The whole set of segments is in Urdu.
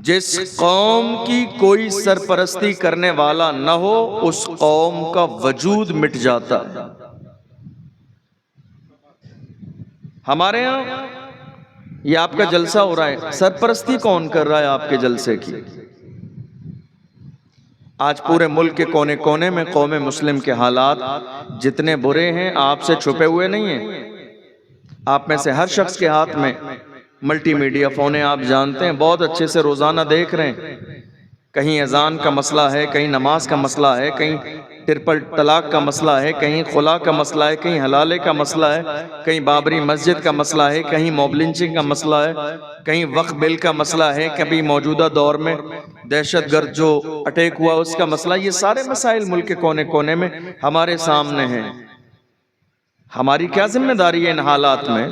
جس قوم کی کوئی سرپرستی کرنے والا نہ ہو اس قوم کا وجود مٹ جاتا ہے۔ ہمارے ہاں یہ آپ کا جلسہ ہو رہا ہے، سرپرستی کون کر رہا ہے آپ کے جلسے کی؟ آج پورے ملک کے کونے کونے میں قوم مسلم کے حالات جتنے برے ہیں آپ سے چھپے ہوئے نہیں ہیں۔ آپ میں سے ہر شخص کے ہاتھ میں ملٹی میڈیا فون ہے، آپ جانتے ہیں، بہت اچھے سے روزانہ دیکھ رہے ہیں۔ کہیں اذان کا مسئلہ ہے، کہیں نماز کا مسئلہ ہے، کہیں ٹرپل طلاق کا مسئلہ ہے، کہیں خلا کا مسئلہ ہے، کہیں حلالے کا مسئلہ ہے، کہیں بابری مسجد کا مسئلہ ہے، کہیں موب لنچنگ کا مسئلہ ہے، کہیں وقف بل کا مسئلہ ہے، کبھی موجودہ دور میں دہشت گرد جو اٹیک ہوا اس کا مسئلہ۔ یہ سارے مسائل ملک کے کونے کونے میں ہمارے سامنے ہیں۔ ہماری کیا ذمہ داری ہے ان حالات میں؟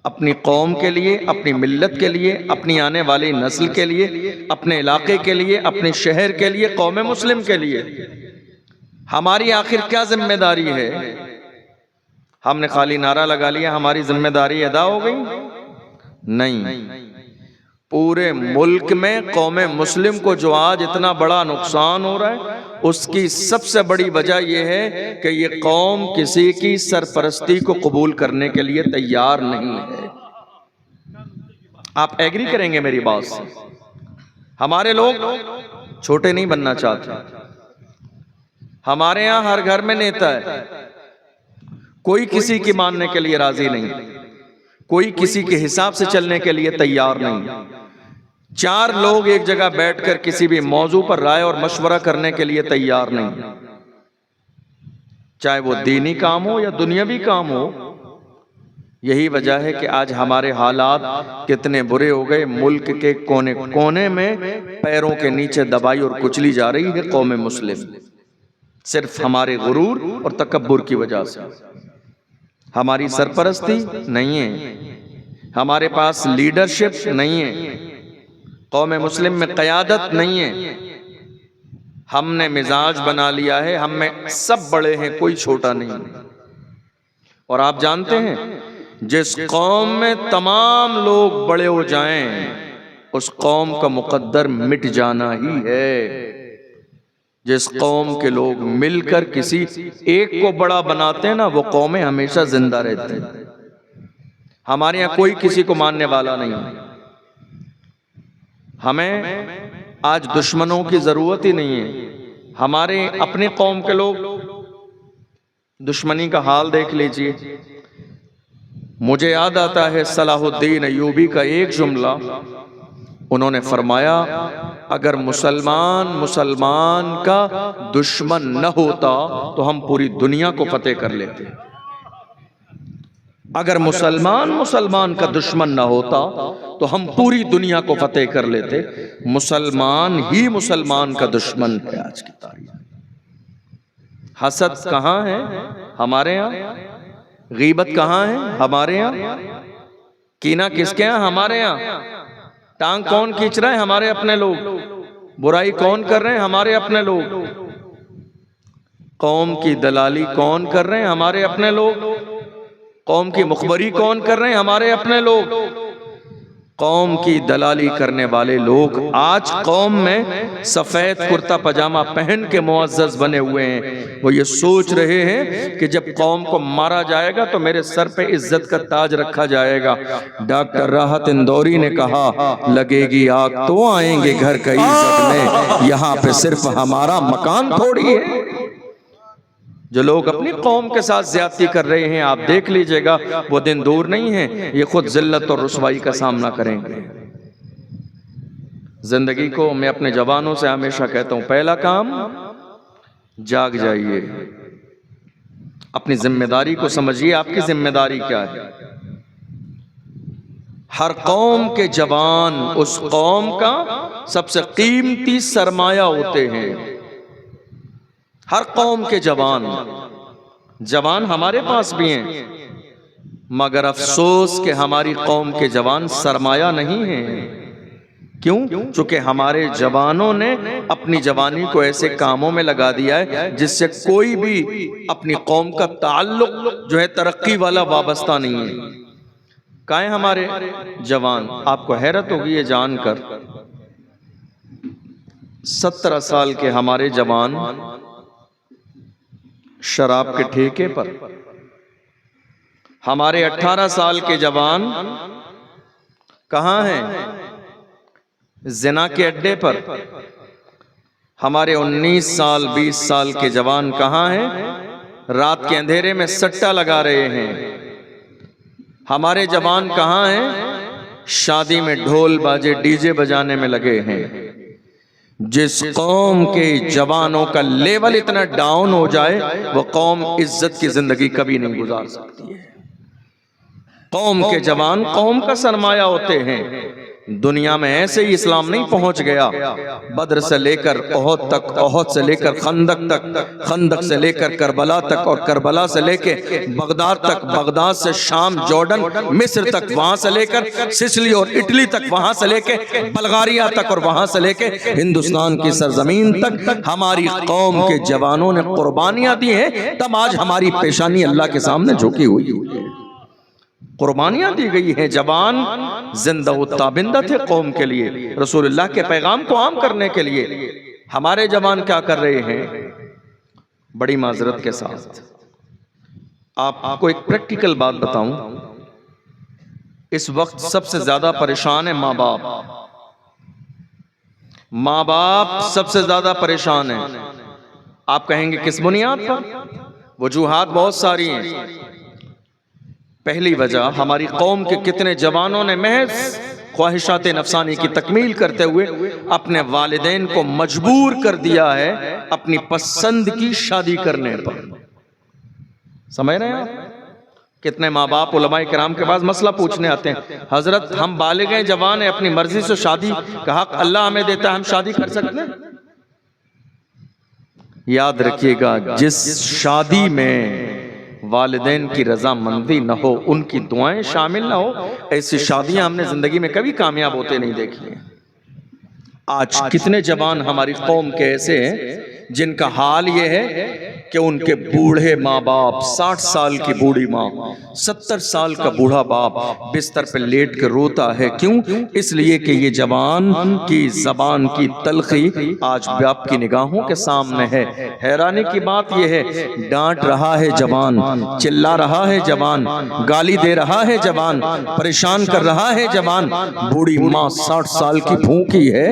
اپنی قوم کے لیے، اپنی ملت کے لیے، اپنی آنے والی نسل کے لیے، اپنے علاقے کے لیے، اپنے شہر کے لیے، قوم مسلم کے لیے ہماری آخر کیا ذمہ داری ہے؟ ہم نے خالی نعرہ لگا لیا ہماری ذمہ داری ادا ہو گئی؟ نہیں، پورے ملک میں قوم مسلم کو جو آج اتنا بڑا نقصان ہو رہا ہے اس کی سب سے بڑی وجہ یہ ہے کہ یہ قوم کسی کی سرپرستی کو قبول کرنے کے لیے تیار نہیں ہے۔ آپ ایگری کریں گے میری بات سے؟ ہمارے لوگ چھوٹے نہیں بننا چاہتے۔ ہمارے ہاں ہر گھر میں نیتا ہے، کوئی کسی کی ماننے کے لیے راضی نہیں، کوئی کسی کے حساب سے چلنے کے لیے تیار نہیں۔ چار لوگ ایک جگہ بیٹھ کر کسی بھی موضوع پر رائے اور مشورہ کرنے کے لیے تیار نہیں، چاہے وہ دینی کام ہو یا دنیاوی کام ہو۔ یہی وجہ ہے کہ آج ہمارے حالات کتنے برے ہو گئے، ملک کے کونے کونے میں پیروں کے نیچے دبائی اور کچلی جا رہی ہے قوم مسلم، صرف ہمارے غرور اور تکبر کی وجہ سے۔ ہماری سرپرستی نہیں ہے، ہمارے پاس لیڈرشپ نہیں ہے، قوم مسلم میں قیادت نہیں ہے۔ ہم نے مزاج بنا لیا ہے ہم میں سب بڑے ہیں کوئی چھوٹا نہیں۔ اور آپ جانتے ہیں جس قوم میں تمام لوگ بڑے ہو جائیں اس قوم کا مقدر مٹ جانا ہی ہے۔ جس قوم کے لوگ مل کر کسی ایک کو بڑا بناتے ہیں نا وہ قومیں ہمیشہ زندہ رہتی ہیں۔ ہمارے یہاں کوئی کسی کو ماننے والا نہیں۔ ہمیں آج دشمنوں کی ضرورت ہی نہیں ہے، ہمارے اپنی قوم کے لوگ دشمنی کا حال دیکھ لیجئے۔ مجھے یاد آتا ہے صلاح الدین ایوبی کا ایک جملہ، انہوں نے فرمایا اگر مسلمان کا دشمن نہ ہوتا تو ہم پوری دنیا کو فتح کر لیتے۔ اگر مسلمان کا دشمن نہ ہوتا تو ہم پوری دنیا کو فتح کر لیتے۔ مسلمان ہی مسلمان کا دشمن ہے آج کی تاریخ۔ حسد کہاں ہے؟ ہمارے ہاں۔ غیبت کہاں ہے؟ ہمارے ہاں۔ کینہ کس کے ہاں؟ ہمارے ہاں۔ ٹانگ کون کھینچ رہے ہیں؟ ہمارے اپنے لوگ۔ برائی کون کر رہے ہیں؟ ہمارے اپنے لوگ۔ قوم کی دلالی کون کر رہے ہیں؟ ہمارے اپنے لوگ۔ قوم کی مخبری کون کر رہے ہیں؟ ہمارے اپنے لوگ۔ قوم کی دلالی کرنے والے لوگ آج قوم میں سفید کرتا پجامہ پہن کے معزز بنے ہوئے ہیں۔ وہ یہ سوچ رہے ہیں کہ جب قوم کو مارا جائے گا تو میرے سر پہ عزت کا تاج رکھا جائے گا۔ ڈاکٹر راحت اندوری نے کہا لگے گی آگ تو آئیں گے گھر کئی سب میں، یہاں پہ صرف ہمارا مکان تھوڑی ہے۔ جو لوگ اپنی قوم کے ساتھ زیادتی کر رہے ہیں آپ دیکھ لیجئے گا وہ دن دور نہیں ہے، یہ خود ذلت اور رسوائی کا سامنا کریں گے۔ زندگی کو میں اپنے جوانوں سے ہمیشہ کہتا ہوں پہلا کام جاگ جائیے، اپنی ذمہ داری کو سمجھیے آپ کی ذمہ داری کیا ہے۔ ہر قوم کے جوان اس قوم کا سب سے قیمتی سرمایہ ہوتے ہیں۔ ہر قوم کے جوان ہمارے پاس بھی ہیں، مگر افسوس کہ ہماری قوم کے جوان سرمایہ نہیں ہیں۔ کیوں؟ چونکہ ہمارے جوانوں نے اپنی جوانی کو ایسے کاموں میں لگا دیا ہے جس سے کوئی بھی اپنی قوم کا تعلق جو ہے ترقی والا وابستہ نہیں ہے۔ کہاں ہیں ہمارے جوان؟ آپ کو حیرت ہوگی یہ جان کر 17 سال کے ہمارے جوان شراب کے ٹھیکے پر، ہمارے 18 سال کے جوان کہاں ہیں؟ زنا کے اڈے پر۔ ہمارے 19 سال 20 سال کے جوان کہاں ہیں؟ رات کے اندھیرے میں سٹا لگا رہے ہیں۔ ہمارے جوان کہاں ہیں؟ شادی میں ڈھول باجے ڈی جے بجانے میں لگے ہیں۔ جس قوم کے جوانوں کا لیول اتنا ڈاؤن ہو جائے وہ قوم عزت کی زندگی کبھی نہیں گزار سکتی ہے۔ قوم کے جوان قوم کا سرمایہ ہوتے ہیں۔ دنیا میں ایسے ہی اسلام نہیں پہنچ گیا۔ بدر سے لے کر احد تک، احد سے لے کر خندق تک، خندق سے لے کر کربلا تک، اور کربلا سے لے کے بغداد تک، بغداد سے شام، جارڈن، مصر تک، وہاں سے لے کر سسلی اور اٹلی تک، وہاں سے لے کے بلغاریہ تک، اور وہاں سے لے کے ہندوستان کی سرزمین تک ہماری قوم کے جوانوں نے قربانیاں دی ہیں۔ تب آج ہماری پیشانی اللہ کے سامنے جھکی ہوئی ہے۔ قربانیاں دی گئی ہیں۔ جوان زندہ و تابندہ تھے قوم کے لیے، رسول اللہ کے پیغام کو عام کرنے کے لیے۔ ہمارے جوان کیا کر رہے ہیں؟ بڑی معذرت کے ساتھ آپ کو ایک پریکٹیکل بات بتاؤں، اس وقت سب سے زیادہ پریشان ہے ماں باپ۔ ماں باپ سب سے زیادہ پریشان ہیں۔ آپ کہیں گے کس بنیاد پر؟ وجوہات بہت ساری ہیں۔ پہلی وجہ، ہماری قوم کے کتنے جوانوں نے محض خواہشات نفسانی کی تکمیل کرتے ہوئے اپنے والدین کو مجبور کر دیا ہے اپنی پسند کی شادی کرنے پر۔ سمجھ رہے ہیں آپ؟ کتنے ماں باپ علماء کرام کے پاس مسئلہ پوچھنے آتے ہیں، حضرت ہم بالغ ہیں، جوان ہیں، اپنی مرضی سے شادی کا حق اللہ ہمیں دیتا ہے، ہم شادی کر سکتے ہیں؟ یاد رکھیے گا، جس شادی میں والدین کی رضامندی نہ ہو، ان کی دعائیں شامل نہ ہو، ایسی شادیاں ہم نے زندگی میں کبھی کامیاب ہوتے نہیں دیکھی ہیں۔ آج کتنے جوان ہماری قوم کے ایسے ہیں جن کا حال یہ ہے کہ ان کے بوڑھے ماں باپ، 60 سال کی بوڑھی ماں، 70 سال کا بوڑھا باپ بستر پہ لیٹ کے روتا ہے۔ کیوں؟ اس لیے کہ یہ جوان کی زبان کی تلخی آج باپ کی نگاہوں کے سامنے ہے۔ حیرانی کی بات یہ ہے، ڈانٹ رہا ہے جوان، چلا رہا ہے جوان، گالی دے رہا ہے جوان، پریشان کر رہا ہے جوان، بوڑھی ماں 60 سال کی بھوکی ہے،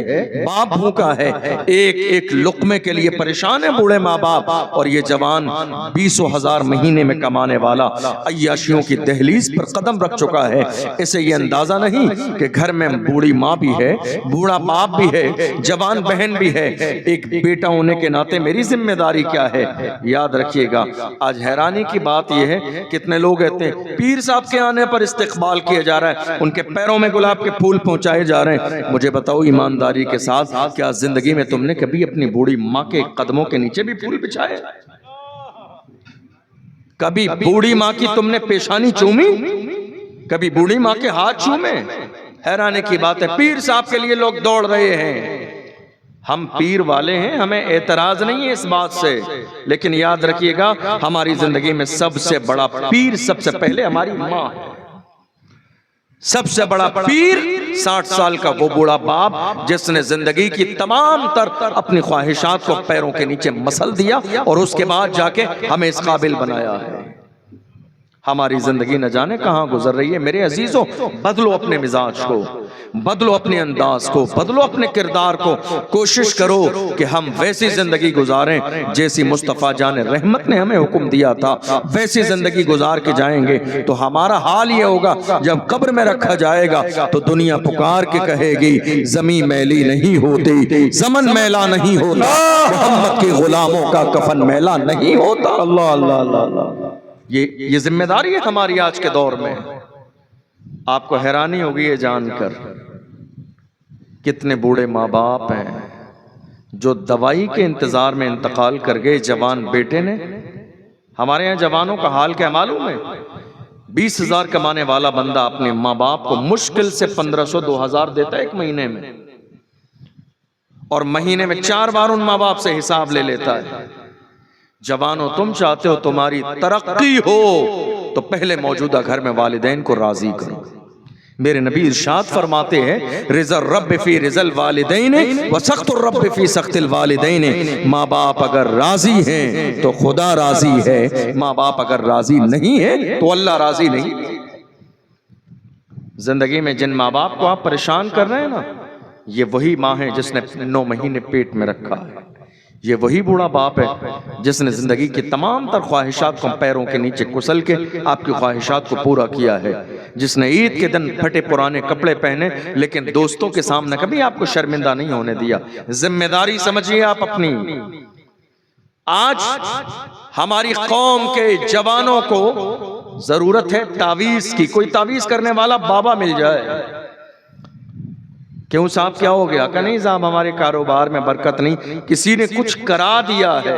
باپ بھوکا ہے، ایک ایک لقمے کے لیے پریشان ہے بوڑھے ماں باپ، اور یہ جوان 20,000 مہینے میں کمانے والا عیاشیوں کی دہلیز پر قدم رکھ چکا ہے۔ اسے یہ اندازہ نہیں کہ گھر میں بوڑھی ماں بھی ہے، بوڑھا باپ بھی ہے، جوان بہن بھی ہے، ایک بیٹا ہونے کے ناطے میری ذمہ داری کیا ہے۔ یاد رکھیے گا، آج حیرانی کی بات یہ ہے، کتنے لوگ کہتے ہیں پیر صاحب کے آنے پر استقبال کیا جا رہا ہے، ان کے پیروں میں گلاب کے پھول پہنچائے جا رہے ہیں۔ مجھے بتاؤ ایمانداری کے ساتھ، کیا زندگی میں تم نے کبھی اپنی بوڑھی ماں کے قدموں کے نیچے بھی پھول بچھائے؟ کبھی بوڑھی ماں کی تم نے پیشانی چومی؟ کبھی بوڑھی ماں کے ہاتھ چومے؟ حیرانے کی بات ہے، پیر صاحب کے لیے لوگ دوڑ رہے ہیں۔ ہم پیر والے ہیں، ہمیں اعتراض نہیں ہے اس بات سے، لیکن یاد رکھیے گا، ہماری زندگی میں سب سے بڑا پیر سب سے پہلے ہماری ماں ہے۔ سب سے بڑا پیر 60 سال کا وہ بوڑھا باپ جس نے زندگی کی تمام تر اپنی خواہشات کو پیروں کے نیچے مسل دیا اور اس کے بعد جا کے ہمیں اس قابل بنایا ہے۔ ہماری زندگی نہ جانے کہاں گزر رہی ہے۔ میرے عزیزوں، بدلو اپنے مزاج کو، بدلو اپنے انداز کو، بدلو اپنے کردار کو، کوشش کرو کہ ہم ویسی زندگی گزاریں جیسی مصطفیٰ جان رحمت نے ہمیں حکم دیا تھا۔ ویسی زندگی گزار کے جائیں گے تو ہمارا حال یہ ہوگا، جب قبر میں رکھا جائے گا تو دنیا پکار کے کہے گی زمین میلی نہیں ہوتی، زمن میلا نہیں ہوتا، محمد کے غلاموں کا کفن میلا نہیں ہوتا۔ اللہ اللہ اللہ اللہ، یہ ذمہ داری ہے ہماری آج کے دور میں۔ آپ کو حیرانی ہوگی یہ جان کر، کتنے بوڑھے ماں باپ ہیں جو دوائی کے انتظار میں انتقال کر گئے جوان بیٹے نے۔ ہمارے یہاں جوانوں کا حال کیا معلوم ہے؟ 20,000 کمانے والا بندہ اپنے ماں باپ کو مشکل سے 1,500 2,000 دیتا ہے ایک مہینے میں، اور مہینے میں 4 بار ان ماں باپ سے حساب لے لیتا ہے۔ جوانوں، تم چاہتے ہو تمہاری ترقی ہو تو پہلے موجودہ گھر میں والدین کو راضی کرو۔ میرے نبی ارشاد فرماتے ہیں رضا الرب فی رضا الوالدین و سخط الرب فی سخط الوالدین، ماں باپ اگر راضی ہیں تو خدا راضی ہے، ماں باپ اگر راضی نہیں ہیں تو اللہ راضی نہیں۔ زندگی میں جن ماں باپ کو آپ پریشان کر رہے ہیں نا، یہ وہی ماں ہے جس نے 9 مہینے پیٹ میں رکھا ہے، یہ وہی بوڑھا باپ ہے جس نے زندگی کی تمام تر خواہشات کو پیروں کے نیچے کسل کے آپ کی خواہشات کو پورا کیا ہے، جس نے عید کے دن پھٹے پرانے کپڑے پہنے لیکن دوستوں کے سامنے کبھی آپ کو شرمندہ نہیں ہونے دیا۔ ذمہ داری سمجھیے آپ اپنی۔ آج ہماری قوم کے جوانوں کو ضرورت ہے تعویذ کی، کوئی تعویذ کرنے والا بابا مل جائے۔ کیوں صاحب کیا ہو گیا؟ کہ نہیں صاحب ہمارے کاروبار میں برکت نہیں، کسی نے کچھ کرا دیا ہے،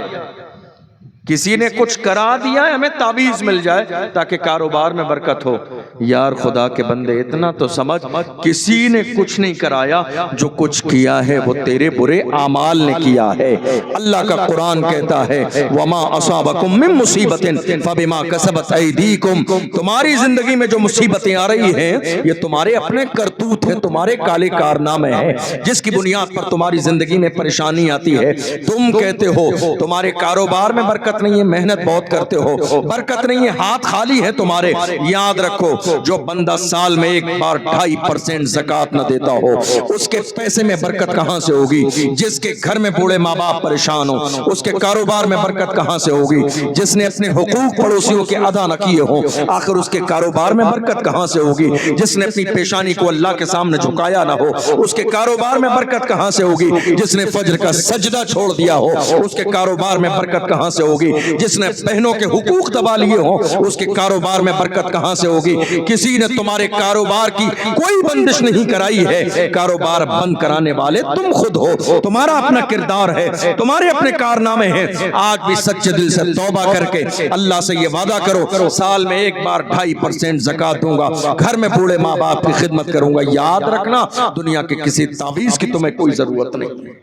کسی نے کچھ کرا دیا ہے، ہمیں تعویذ مل جائے تاکہ کاروبار میں برکت ہو۔ یار خدا کے بندے اتنا تو سمجھ، کسی نے کچھ نہیں کرایا، جو کچھ کیا ہے وہ تیرے برے اعمال نے کیا ہے۔ اللہ کا قرآن کہتا ہے وَمَا أَصَابَكُم مِّن مُّصِيبَةٍ فَبِمَا كَسَبَتْ أَيْدِيكُمْ، تمہاری زندگی میں جو مصیبتیں آ رہی ہیں یہ تمہارے اپنے کرتوت ہیں، تمہارے کالے کارنامے ہیں، جس کی بنیاد پر تمہاری زندگی میں پریشانی آتی ہے۔ تم کہتے ہو تمہارے کاروبار میں برکت نہیں ہے، محنت بہت کرتے ہو، برکت نہیں ہے، ہاتھ خالی ہے تمہارے۔ یاد رکھو جو بندہ سال میں ایک بار 2.5% زکوٰۃ نہ دیتا ہو، اس کے پیسے میں برکت کہاں سے ہوگی؟ جس کے گھر میں بوڑھے ماں باپ پریشان ہو، اس کے کاروبار میں برکت کہاں سے ہوگی؟ جس نے اپنے حقوق پڑوسیوں کے ادا نہ کیے ہوں، آخر اس کے کاروبار میں برکت کہاں سے ہوگی؟ جس نے اپنی پیشانی کو اللہ کے سامنے جھکایا نہ ہو، اس کے کاروبار میں برکت کہاں سے ہوگی؟ جس نے فجر کا سجدہ چھوڑ دیا ہو، اس کے کاروبار میں برکت کہاں سے ہوگی؟ جس نے بہنوں کے حقوق دبا لیے ہوں، اس کے کاروبار میں برکت کہاں سے ہوگی؟ کسی نے تمہارے کاروبار کی کوئی بندش نہیں کرائی ہے، کاروبار بند کرانے والے تم خود ہو، تمہارا اپنا کردار ہے، تمہارے اپنے کارنامے ہیں۔ آج بھی سچے دل سے توبہ کر کے اللہ سے یہ وعدہ کرو سال میں ایک بار 2.5% زکوٰۃ دوں گا، گھر میں بوڑھے ماں باپ کی خدمت کروں گا۔ یاد رکھنا دنیا کے کسی تعویذ کی تمہیں کوئی ضرورت نہیں،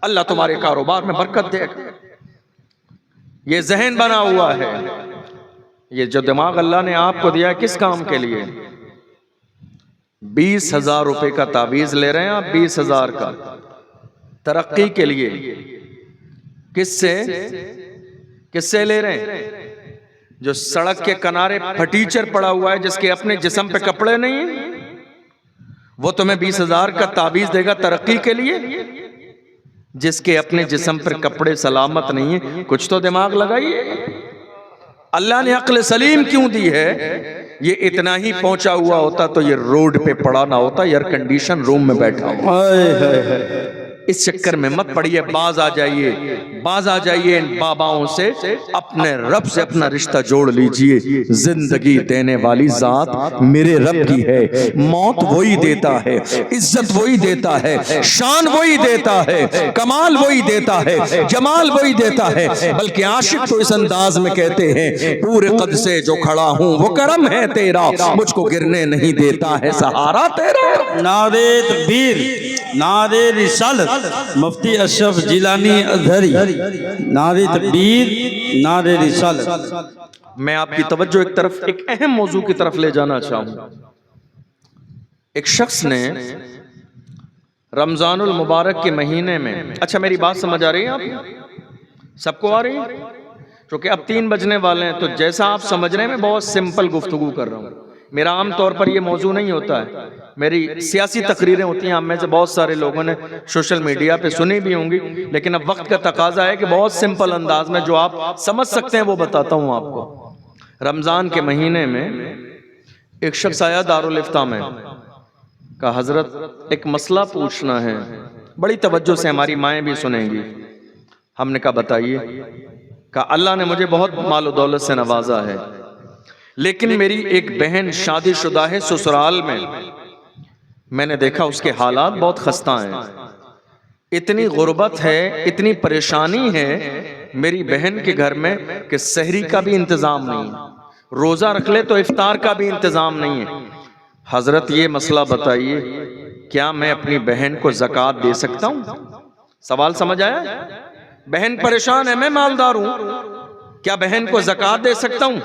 اللہ تمہارے کاروبار میں برکت دے گا۔ یہ ذہن بنا ہوا ہے، یہ جو دماغ اللہ نے آپ کو دیا ہے کس کام کے لیے؟ 20,000 روپے کا تعویذ لے رہے ہیں آپ، 20,000 کا، ترقی کے لیے۔ کس سے لے رہے ہیں؟ جو سڑک کے کنارے پھٹیچر پڑا ہوا ہے، جس کے اپنے جسم پہ کپڑے نہیں ہیں، وہ تمہیں 20,000 کا تعویذ دے گا ترقی کے لیے؟ جس کے اپنے جسم پر کپڑے سلامت نہیں ہیں، کچھ تو دماغ لگائیے۔ اللہ نے عقل سلیم کیوں دی ہے؟ یہ اتنا ہی پہنچا ہوا ہوتا تو یہ روڈ پہ پڑا نہ ہوتا، ایئر کنڈیشن روم میں بیٹھا ہوا۔ اس چکر میں مت پڑیے، باز آ جائیے ان باباؤں سے، اپنے رب سے اپنا رشتہ جوڑ لیجئے۔ زندگی دینے والی ذات میرے رب کی ہے، موت وہی دیتا ہے، عزت وہی دیتا ہے، شان وہی دیتا ہے، کمال وہی دیتا ہے، جمال وہی دیتا ہے۔ بلکہ عاشق تو اس انداز میں کہتے ہیں پورے قد سے جو کھڑا ہوں وہ کرم ہے تیرا، مجھ کو گرنے نہیں دیتا ہے سہارا تیرا۔ نعرہ تکبیر، نعرہ رسالت، مفتی اشرف جیلانی ازہری، نعرہ تکبیر، نعرہ رسالت۔ میں آپ کی توجہ ایک اہم موضوع کی طرف لے جانا چاہوں۔ ایک شخص نے رمضان المبارک کے مہینے میں، اچھا میری بات سمجھ آ رہی ہے آپ سب کو؟ آ رہی ہے؟ چونکہ اب 3 بجنے والے ہیں تو جیسا آپ سمجھ رہے ہیں میں بہت سمپل گفتگو کر رہا ہوں۔ میرا عام طور پر یہ موضوع نہیں ہوتا ہے، میری سیاسی تقریریں ہوتی ہیں، ہم میں سے بہت سارے لوگوں نے سوشل میڈیا پہ سنی بھی ہوں گی، لیکن اب وقت کا تقاضا ہے کہ بہت سمپل انداز میں جو آپ سمجھ سکتے ہیں وہ بتاتا ہوں آپ کو۔ رمضان کے مہینے میں ایک شخص آیا دارالفتاء میں، کہا حضرت ایک مسئلہ پوچھنا ہے، بڑی توجہ سے ہماری مائیں بھی سنیں گی۔ ہم نے کہا بتائیے۔ کہا اللہ نے مجھے بہت مال و دولت سے نوازا ہے، لیکن میری ایک بہن شادی شدہ ہے سسرال میں نے دیکھا اس کے حالات بہت خستہ ہیں، اتنی غربت ہے، اتنی پریشانی ہے میری بہن کے گھر میں کہ سحری کا بھی انتظام نہیں ہے، روزہ رکھ لے تو افطار کا بھی انتظام نہیں ہے۔ حضرت یہ مسئلہ بتائیے کیا میں اپنی بہن کو زکوٰۃ دے سکتا ہوں؟ سوال سمجھ آیا؟ بہن پریشان ہے، میں مالدار ہوں، کیا بہن کو زکوٰۃ دے سکتا ہوں؟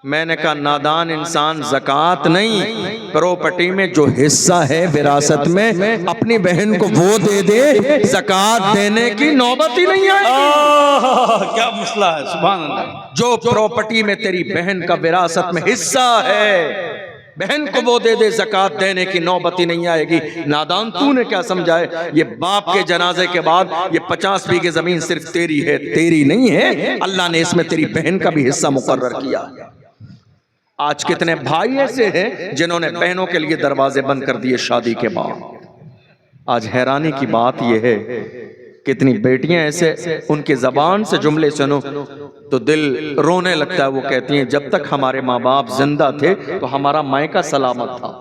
میں نے کہا نادان انسان زکوٰۃ نہیں، پراپرٹی میں جو حصہ ہے وراثت میں اپنی بہن کو وہ دے دے، زکوٰۃ دینے کی نوبت ہی نہیں آئے گی۔ کیا مسئلہ ہے، سبحان اللہ۔ جو پراپرٹی میں تیری بہن کا وراثت میں حصہ ہے، بہن کو وہ دے دے، زکوٰۃ دینے کی نوبت ہی نہیں آئے گی۔ نادان تو نے کیا سمجھا ہے؟ یہ باپ کے جنازے کے بعد یہ 50 بیگھے زمین صرف تیری ہے، تیری نہیں ہے، اللہ نے اس میں تیری بہن کا بھی حصہ مقرر کیا۔ آج کتنے بھائی ایسے ہیں جنہوں نے بہنوں کے لیے دروازے بند کر دیے شادی کے بعد۔ آج حیرانی کی بات یہ ہے، کتنی بیٹیاں ایسے ان کی زبان سے جملے سنو تو دل رونے لگتا ہے۔ وہ کہتی ہیں جب تک ہمارے ماں باپ زندہ تھے تو ہمارا مائکہ سلامت تھا،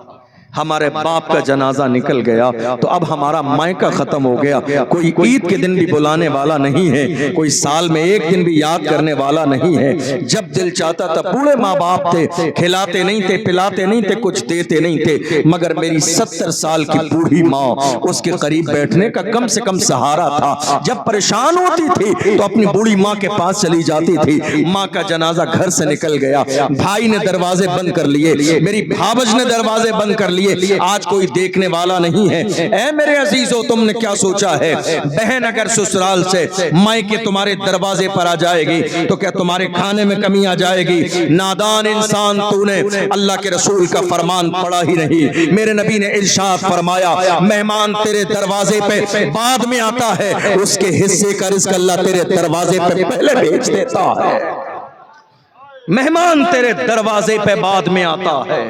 ہمارے باپ کا جنازہ نکل گیا تو اب ہمارا مائکہ ختم ہو گیا، کوئی عید کے دن بھی بلانے والا نہیں ہے، کوئی سال میں ایک دن بھی یاد کرنے والا نہیں ہے۔ جب دل چاہتا تھا، بوڑھے ماں باپ تھے، کھلاتے نہیں تھے، پلاتے نہیں تھے، کچھ دیتے نہیں تھے، مگر میری 70 سال کی بوڑھی ماں، اس کے قریب بیٹھنے کا کم سے کم سہارا تھا۔ جب پریشان ہوتی تھی تو اپنی بوڑھی ماں کے پاس چلی جاتی تھی۔ ماں کا جنازہ گھر سے نکل گیا، بھائی نے دروازے بند کر لیے، میری بھابج نے دروازے بند کر لیے، آج کوئی دیکھنے والا نہیں ہے۔ اے میرے عزیزو، تم نے کیا سوچا ہے؟ بہن اگر سسرال سے مائکے تمہارے دروازے پر آ جائے گی تو کیا تمہارے کھانے میں کمی آ جائے گی؟ نادان انسان تو نے اللہ کے رسول کا فرمان پڑھا ہی نہیں۔ میرے نبی نے ارشاد فرمایا، مہمان تیرے دروازے پہ بعد میں آتا ہے، اس کے حصے کا رزق اللہ تیرے دروازے پہ پہلے بھیج دیتا ہے۔ مہمان تیرے دروازے پہ بعد میں آتا ہے،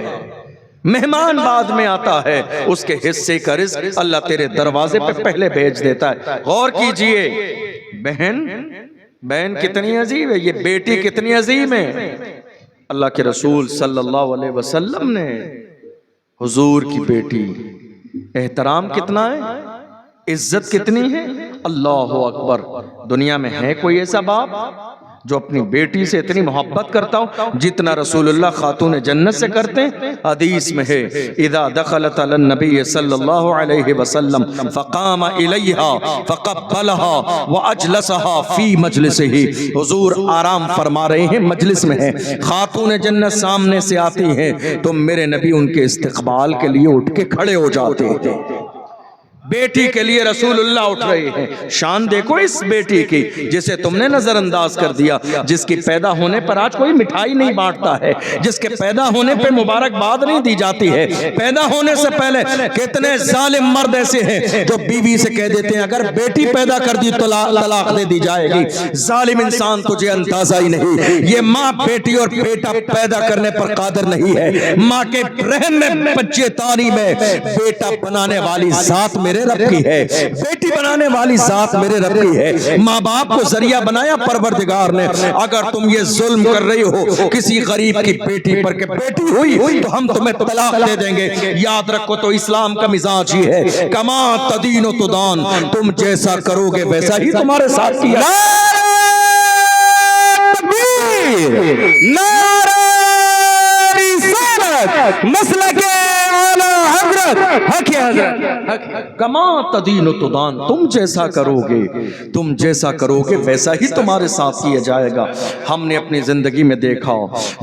مہمان بعد میں آتا ہے، اس کے حصے کا رزق اللہ تیرے دروازے پہ پہلے بھیج دیتا ہے۔ غور کیجئے، بہن کتنی عظیم ہے، یہ بیٹی کتنی عظیم ہے۔ اللہ کے رسول صلی اللہ علیہ وسلم نے حضور کی بیٹی، احترام کتنا ہے، عزت کتنی ہے، اللہ اکبر۔ دنیا میں ہے کوئی ایسا باپ جو اپنی بیٹی سے اتنی محبت کرتا ہو جتنا رسول اللہ خاتون جنت سے کرتے ہیں؟ حدیث میں ہے، اذا دخلت علی النبی صلی اللہ علیہ وسلم فقام الیہا فقبلہا واجلسہا فی مجلسہ۔ حضور آرام فرما رہے ہیں، مجلس میں ہیں، خاتون جنت سامنے سے آتی ہیں تو میرے نبی ان کے استقبال کے لیے اٹھ کے کھڑے ہو جاتے ہیں۔ بیٹی کے لیے رسول اللہ اٹھ رہے ہیں۔ شان دیکھو اس بیٹی کی جسے تم نے نظر انداز کر دیا، جس کی پیدا ہونے پر آج کوئی مٹھائی نہیں بانٹتا ہے، جس کے پیدا ہونے پہ مبارکباد نہیں دی جاتی ہے۔ پیدا ہونے سے پہلے کتنے ظالم مرد ایسے ہیں جو بیوی سے کہہ دیتے ہیں اگر بیٹی پیدا کر دی تو طلاق دے دی جائے گی۔ ظالم انسان، تجھے اندازہ ہی نہیں، یہ ماں بیٹی اور بیٹا پیدا کرنے پر قادر نہیں ہے۔ ماں کے رحم میں بچے تاری میں بیٹا بنانے والی ذات میرے رب کی ہے، بیٹی بنانے والی ذات میرے رب کی ہے۔ ماں باپ کو ذریعہ بنایا پروردگار نے۔ اگر تم یہ ظلم کر رہی ہو کسی غریب کی بیٹی پر کہ بیٹی ہوئی تو ہم تمہیں طلاق دے دیں گے، یاد رکھو تو اسلام کا مزاج ہی ہے، کما تدین و تدان، تم جیسا کرو گے ویسا ہی تمہارے ساتھ کیا۔ نعرہ رسالت، مسلک اعلی حضرت، حق حضرت، کما تدین و تدان، تم جیسا کرو گے، تم جیسا کرو گے ویسا ہی تمہارے ساتھ کیا جائے گا۔ ہم نے اپنی زندگی میں دیکھا،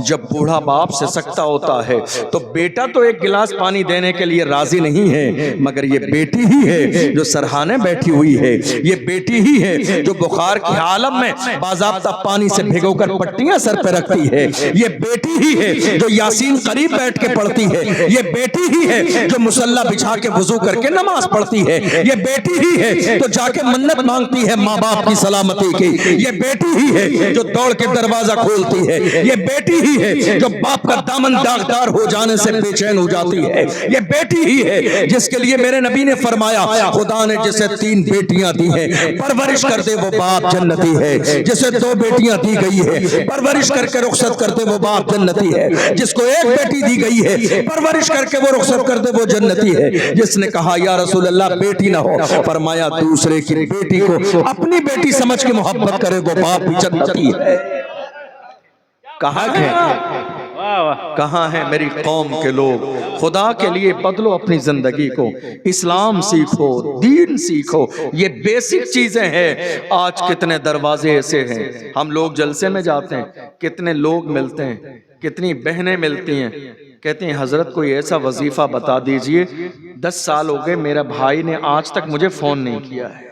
جب بوڑھا باپ سے سکتا ہوتا ہے تو بیٹا تو ایک گلاس پانی دینے کے لیے راضی نہیں ہے، مگر یہ بیٹی ہی ہے جو سرہانے بیٹھی ہوئی ہے، یہ بیٹی ہی ہے جو بخار کے عالم میں باضابطہ پانی سے بھگو کر پٹیاں سر پہ رکھتی ہے، یہ بیٹی ہی ہے جو یاسین قریب بیٹھ کے پڑھتی ہے، یہ بیٹی ہی ہے جو مصلی بچھا کے وضو کر کے نماز پڑھتی ہے، یہ بیٹی ہی ہے جو جا کے منت مانگتی ہے ماں باپ کی سلامتی کی، یہ بیٹی ہی ہے جو دوڑ کے دروازہ کھولتی ہے، یہ بیٹی ہی ہے جو باپ کا دامن داغدار ہو جانے سے بے چین ہو جاتی ہے، یہ بیٹی ہی ہے جس کے لیے میرے نبی نے فرمایا خدا نے جسے 3 بیٹیاں دی ہیں پرورش کر دے وہ باپ جنتی ہے، جسے 2 بیٹیاں دی گئی ہے پرورش کر کے رخصت کر دے وہ باپ جنتی ہے، جس کو 1 بیٹی دی گئی ہے پرورش کر کے وہ رخصت کر دے وہ جنتی ہے۔ جس نے کہا یا رسول اللہ بیٹی نہ ہو، فرمایا دوسرے کی بیٹی کو اپنی بیٹی سمجھ کے محبت کرے وہ باپ بھی جنتی ہے۔ کہاں ہیں میری قوم کے لوگ؟ خدا کے لیے بدلو اپنی زندگی کو، اسلام سیکھو، دین سیکھو، یہ بیسک چیزیں ہیں۔ آج کتنے دروازے ایسے ہیں، ہم لوگ جلسے میں جاتے ہیں، کتنے لوگ ملتے ہیں، کتنی بہنیں ملتی ہیں، کہتی ہیں حضرت کوئی ایسا وظیفہ بتا دیجئے، 10 سال ہو گئے میرا بھائی نے آج تک مجھے فون نہیں کیا ہے،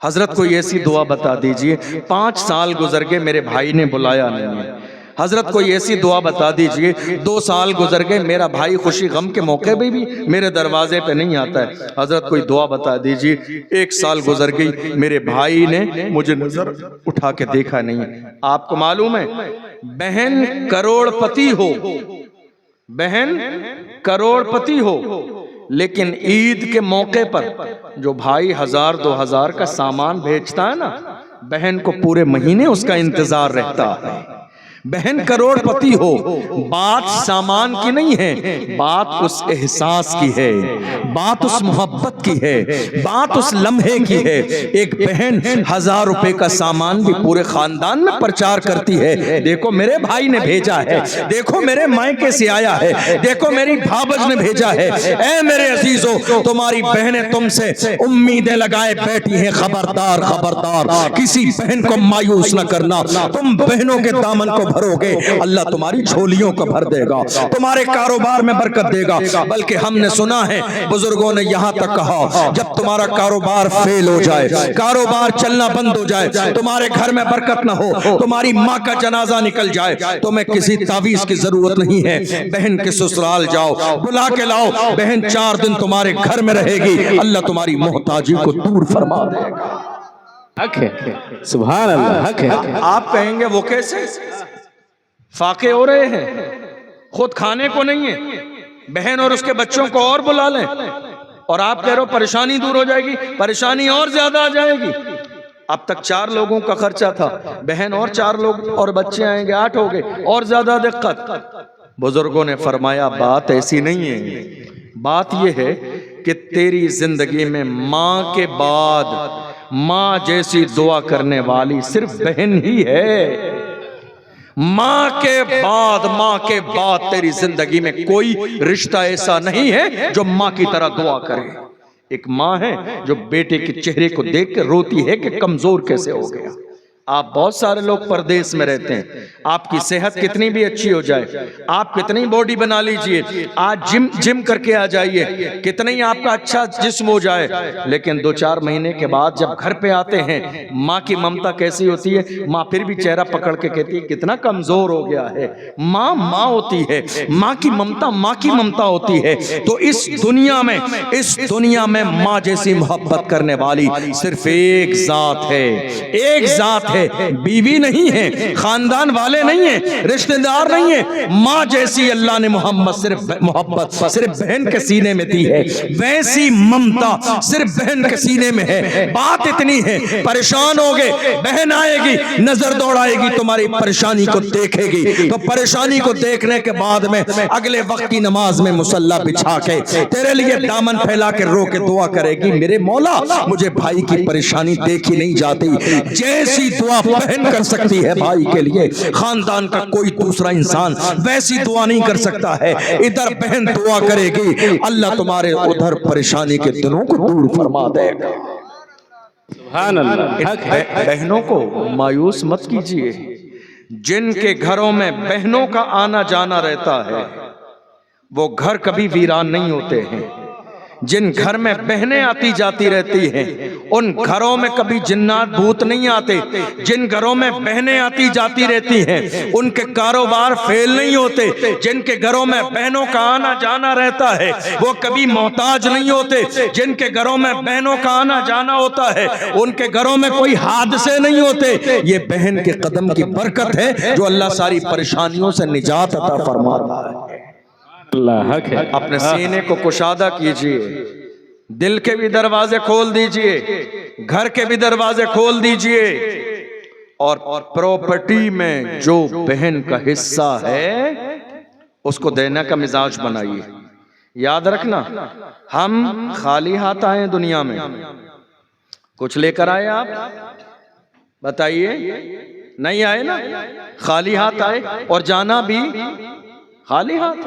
حضرت کوئی ایسی دعا بتا دیجئے، 5 سال گزر گئے میرے بھائی نے بلایا نہیں ہے، حضرت کوئی ایسی دعا بتا دیجئے، 2 سال گزر گئے میرا بھائی خوشی غم کے موقع پہ بھی میرے دروازے پہ نہیں آتا ہے، حضرت کوئی دعا بتا دیجئے، 1 سال گزر گئی میرے بھائی نے مجھے نظر اٹھا کے دیکھا نہیں ہے۔ آپ کو معلوم ہے بہن کروڑ پتی ہو، بہن کروڑ پتی ہو، لیکن عید کے موقع پر جو بھائی 1000-2000 کا سامان بھیجتا ہے نا، بہن کو پورے مہینے اس کا انتظار رہتا ہے۔ بہن کروڑ پتی ہو، بات سامان کی نہیں ہے، بات اس احساس کی ہے، بات اس محبت کی ہے، بات اس لمحے کی ہے۔ ایک بہن 1000 روپے کا سامان بھی پورے خاندان میں پرچار کرتی ہے، دیکھو میرے بھائی نے بھیجا ہے، دیکھو میرے مائکے سے آیا ہے، دیکھو میری بھابج نے بھیجا ہے۔ اے میرے عزیزو، تمہاری بہنیں تم سے امیدیں لگائے بیٹھی ہیں، خبردار خبردار، کسی بہن کو مایوس نہ کرنا، تم بہنوں کے دامن کو بھرو گے اللہ تمہاری جھولیوں کو بھر دے گا، تمہارے کاروبار میں برکت دے گا۔ بلکہ ہم نے سنا ہے بزرگوں نے یہاں تک کہا جب تمہارا کاروبار فیل ہو جائے، کاروبار چلنا بند ہو جائے، تمہارے گھر میں برکت نہ ہو، تمہاری ماں کا جنازہ نکل جائے، تمہیں کسی تعویذ کی ضرورت نہیں ہے، بہن کے سسرال جاؤ، بلا کے لاؤ، بہن 4 دن تمہارے گھر میں رہے گی، اللہ تمہاری محتاجی کو دور فرما دے گا۔ حق ہے، سبحان اللہ، حق ہے۔ آپ کہیں گے وہ کیسے؟ فاقے ہو رہے ہیں، خود کھانے کو نہیں ہے، بہن اور اس کے بچوں کو اور بلا لیں، اور آپ کہہ رہے ہو پریشانی دور ہو جائے گی، پریشانی اور زیادہ آ جائے گی۔ اب تک 4 لوگوں کا خرچہ تھا، بہن اور 4 لوگ اور بچے آئیں گے، 8 ہو گئے، اور زیادہ دقت۔ بزرگوں نے فرمایا بات ایسی نہیں ہے، بات یہ ہے کہ تیری زندگی میں ماں کے بعد ماں جیسی دعا کرنے والی صرف بہن ہی ہے۔ ماں کے بعد تیری زندگی میں کوئی رشتہ ایسا نہیں ہے جو ماں کی طرح دعا کرے۔ ایک ماں ہے جو بیٹے کے چہرے کو دیکھ کے روتی ہے کہ کمزور کیسے ہو گیا۔ آپ بہت سارے لوگ پردیس میں رہتے ہیں، آپ کی صحت کتنی بھی اچھی ہو جائے، آپ کتنی باڈی بنا لیجئے، آج جم کر کے آ جائیے، کتنی آپ کا اچھا جسم ہو جائے، لیکن 2-4 مہینے کے بعد جب گھر پہ آتے ہیں ماں کی ممتا کیسی ہوتی ہے؟ ماں پھر بھی چہرہ پکڑ کے کہتی ہے کتنا کمزور ہو گیا ہے۔ ماں ماں ہوتی ہے، ماں کی ممتا ہوتی ہے۔ تو اس دنیا میں ماں جیسی محبت کرنے والی صرف ایک ذات ہے، ایک ذات ہے، بیوی نہیں ہے، خاندان والے نہیں ہیں، رشتہ دار نہیں ہیں، ماں جیسی اللہ نے محبت صرف بہن کے سینے میں دی ہے، ویسی ممتا صرف بہن کے سینے میں ہے۔ بات اتنی ہے پریشان ہوگے، بہن آئے گی، نظر دوڑائے گی، تمہاری پریشانی کو دیکھے گی، تو پریشانی کو دیکھنے کے بعد میں اگلے وقت کی نماز میں مصلی بچھا کے تیرے لیے دامن پھیلا کے رو کے دعا کرے گی، میرے مولا مجھے بھائی کی پریشانی دیکھی نہیں جاتی۔ جیسی دعا بہن کر سکتی ہے بھائی کے لیے، خاندان کا کوئی دوسرا انسان ویسی دعا نہیں کر سکتا ہے۔ ادھر بہن دعا کرے گی، اللہ تمہارے ادھر پریشانی کے دنوں کو دور فرما دے گا۔ سبحان اللہ، حق ہے۔ بہنوں کو مایوس مت کیجیے، جن کے گھروں میں بہنوں کا آنا جانا رہتا ہے وہ گھر کبھی ویران نہیں ہوتے ہیں۔ جن گھر میں بہنیں آتی جاتی رہتی ہیں ان گھروں میں کبھی جنات بھوت نہیں آتے۔ جن گھروں میں بہنیں آتی جاتی رہتی ہیں ان کے کاروبار فیل نہیں ہوتے۔ جن کے گھروں میں بہنوں کا آنا جانا رہتا ہے وہ کبھی محتاج نہیں ہوتے۔ جن کے گھروں میں بہنوں کا آنا جانا ہوتا ہے ان کے گھروں میں کوئی حادثے نہیں ہوتے۔ یہ بہن کے قدم کی برکت ہے جو اللہ ساری پریشانیوں سے نجات عطا فرماتا ہے۔ اللہ حق ہے۔ اپنے سینے کو کشادہ کیجئے، دل کے بھی دروازے کھول دیجئے، گھر کے بھی دروازے کھول دیجئے، اور پراپرٹی میں جو بہن کا حصہ ہے اس کو دینے کا مزاج بنائیے۔ یاد رکھنا ہم خالی ہاتھ آئے دنیا میں، کچھ لے کر آئے آپ بتائیے؟ نہیں آئے نا، خالی ہاتھ آئے اور جانا بھی خالی ہاتھ۔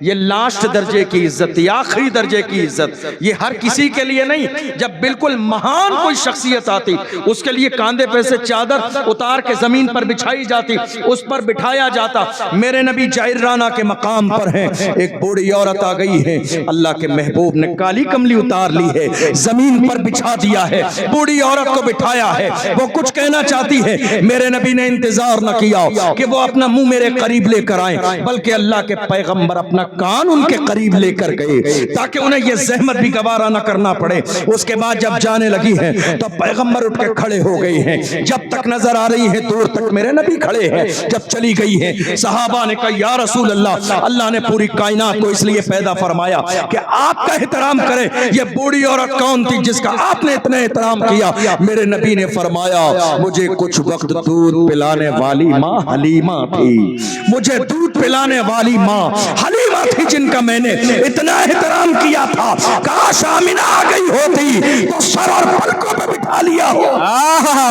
یہ لاسٹ درجے کی عزت، یہ آخری درجے کی عزت، یہ ہر کسی کے لیے نہیں۔ جب بالکل مہان کوئی شخصیت آتی اس کے لیے کاندھے پہ سے چادر اتار کے زمین پر بچھائی جاتی، اس پر بٹھایا جاتا۔ میرے نبی جعرانہ کے مقام پر ہیں، ایک بوڑھی عورت آ گئی ہے، اللہ کے محبوب نے کالی کملی اتار لی ہے، زمین پر بچھا دیا ہے، بوڑھی عورت کو بٹھایا ہے، وہ کچھ کہنا چاہتی ہے، میرے نبی نے انتظار نہ کیا کہ وہ اپنا منہ میرے قریب لے کر آئیں، بلکہ اللہ کے پیغمبر اپنا کان ان کے قریب لے کر گئے تاکہ انہیں یہ زحمت بھی گوارا نہ کرنا پڑے۔ اس کے بعد جب جانے لگی ہیں تو پیغمبر اٹھ کے کھڑے ہو گئے ہیں، جب تک نظر آ رہی ہے دور تک میرے نبی کھڑے ہیں، جب چلی گئی ہیں صحابہ نے کہا یا رسول اللہ، اللہ نے پوری کائنات کو اس لیے پیدا فرمایا کہ آپ کا احترام کرے، یہ بوڑھی عورت کون تھی جس کا آپ نے اتنا احترام کیا؟ میرے نبی نے فرمایا مجھے کچھ وقت دودھ پلانے والی ماں حلیمہ تھی، مجھے دودھ پلانے والی ماں حلیمہ تھی جن کا میں نے اتنا احترام کیا تھا، کاش آمینہ آ گئی ہوتی تو سر اور پلکوں پہ بٹھا لیا ہو۔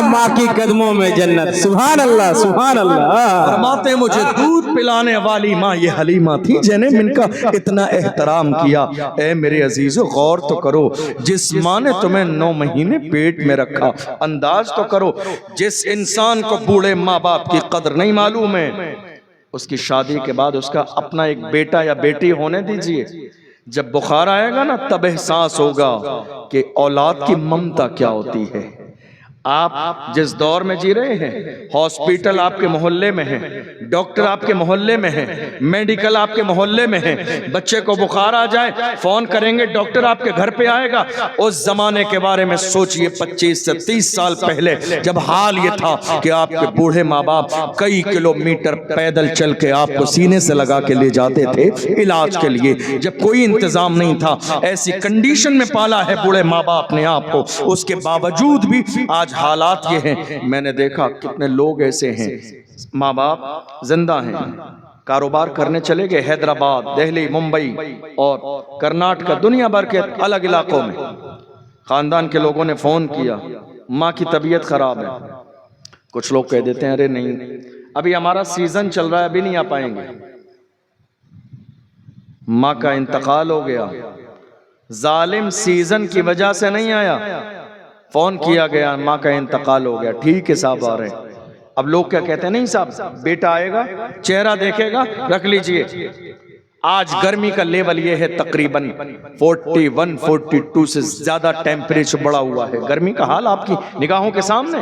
ماں کی قدموں میں جنت، سبحان اللہ سبحان اللہ۔ فرماتے مجھے دودھ پلانے والی ماں یہ حلیمہ تھی جنہیں من کا اتنا احترام کیا۔ اے میرے عزیزو غور تو کرو، جس ماں نے تمہیں 9 مہینے پیٹ میں رکھا، انداز تو کرو، جس انسان کو بوڑھے ماں باپ کی قدر نہیں معلوم ہے، اس کی شادی کے بعد اس کا اپنا ایک بیٹا یا بیٹی ہونے دیجئے، جب بخار آئے گا نا تب احساس ہوگا کہ اولاد کی ممتا کیا ہوتی ہے۔ آپ جس دور میں جی رہے ہیں، ہاسپیٹل آپ کے محلے میں ہے، ڈاکٹر آپ کے محلے میں ہے، میڈیکل آپ کے محلے میں ہے، بچے کو بخار آ جائے فون کریں گے ڈاکٹر آپ کے گھر پہ آئے گا۔ اس زمانے کے بارے میں سوچئے 25 سے 30 سال پہلے جب حال یہ تھا کہ آپ کے بوڑھے ماں باپ کئی کلومیٹر پیدل چل کے آپ کو سینے سے لگا کے لے جاتے تھے علاج کے لیے، جب کوئی انتظام نہیں تھا، ایسی کنڈیشن میں پالا ہے بوڑھے ماں باپ نے آپ کو، اس کے باوجود بھی آج حالات یہ ہیں۔ میں نے دیکھا کتنے لوگ ایسے ہیں، ماں باپ زندہ ہیں، کاروبار کرنے چلے گئے حیدرآباد، دہلی، ممبئی اور کرناٹک، دنیا بھر کے الگ علاقوں میں، خاندان کے لوگوں نے فون کیا ماں کی طبیعت خراب ہے۔ کچھ لوگ کہہ دیتے ہیں ارے نہیں ابھی ہمارا سیزن چل رہا ہے، ابھی نہیں آ پائیں گے۔ ماں کا انتقال ہو گیا، ظالم سیزن کی وجہ سے نہیں آیا، فون کیا گیا ماں کا انتقال ہو گیا، ٹھیک ہے صاحب آ رہے ہیں۔ اب لوگ کیا کہتے ہیں، نہیں صاحب بیٹا آئے گا چہرہ دیکھے گا رکھ لیجئے۔ آج گرمی کا لیول یہ ہے تقریباً 41 42 سے زیادہ ٹیمپریچر بڑا ہوا ہے، گرمی کا حال آپ کی نگاہوں کے سامنے۔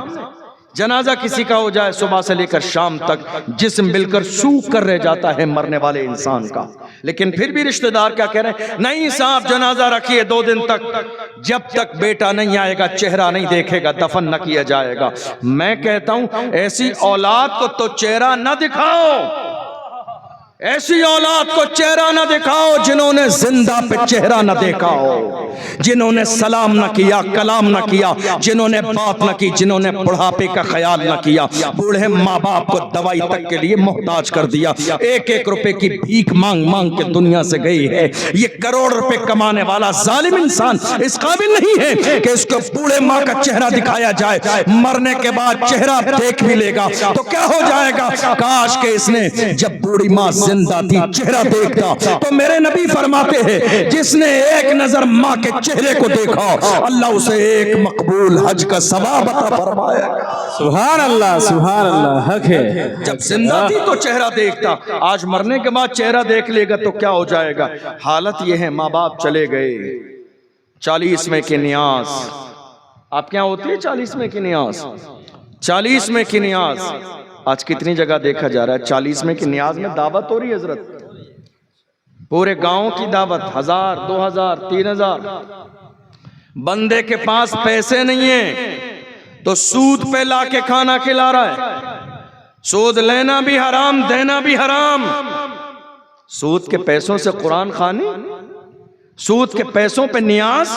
جنازہ کسی کا ہو جائے صبح سے لے کر شام تک جسم مل کر سوکھ کر رہ جاتا ہے مرنے والے انسان کا، لیکن پھر بھی رشتہ دار کیا کہہ رہے ہیں، نہیں صاحب جنازہ رکھیے 2 دن تک، جب تک بیٹا نہیں آئے گا چہرہ نہیں دیکھے گا دفن نہ کیا جائے گا۔ میں کہتا ہوں ایسی اولاد کو تو چہرہ نہ دکھاؤ، ایسی اولاد کو چہرہ نہ دکھاؤ جنہوں نے زندہ پہ چہرہ نہ دیکھا ہو، جنہوں نے سلام نہ کیا، کلام نہ کیا، جنہوں نے بات نہ کی، جنہوں نے بڑھاپے کا خیال نہ کیا، بوڑھے ماں باپ کو دوائی تک کے لیے محتاج کر دیا، 1-1 روپے کی بھیک مانگ مانگ کے دنیا سے گئی ہے۔ یہ کروڑ روپے کمانے والا ظالم انسان اس قابل نہیں ہے کہ اس کو بوڑھے ماں کا چہرہ دکھایا جائے، مرنے کے بعد چہرہ دیکھ بھی لے گا تو کیا ہو جائے گا؟ کاش کہ اس نے جب بوڑھی ماں زندہ تھی چہرہ دیکھتا، تو میرے نبی فرماتے ہیں جس نے ایک نظر ماں کے چہرے کو دیکھا اللہ اسے ایک مقبول حج کا ثواب عطا فرمائے گا۔ سبحان اللہ سبحان اللہ، حق ہے۔ جب زندہ تھی تو چہرہ دیکھتا، آج مرنے کے بعد چہرہ دیکھ لے گا تو کیا ہو جائے گا؟ حالت یہ ہے ماں باپ چلے گئے، 40ویں کی نیاز آپ کیا ہوتی ہے؟ 40ویں کی نیاز، 40ویں کی نیاز آج کتنی جگہ دیکھا جا رہا ہے؟ 40ویں کی نیاز میں دعوت ہو رہی ہے حضرت، پورے گاؤں کی دعوت، 1000 2000 3000، بندے کے پاس پیسے نہیں ہیں تو سود پہ لا کے کھانا کھلا رہا ہے۔ سود لینا بھی حرام، دینا بھی حرام۔ سود کے پیسوں سے قرآن خوانی، سود کے پیسوں پہ نیاز،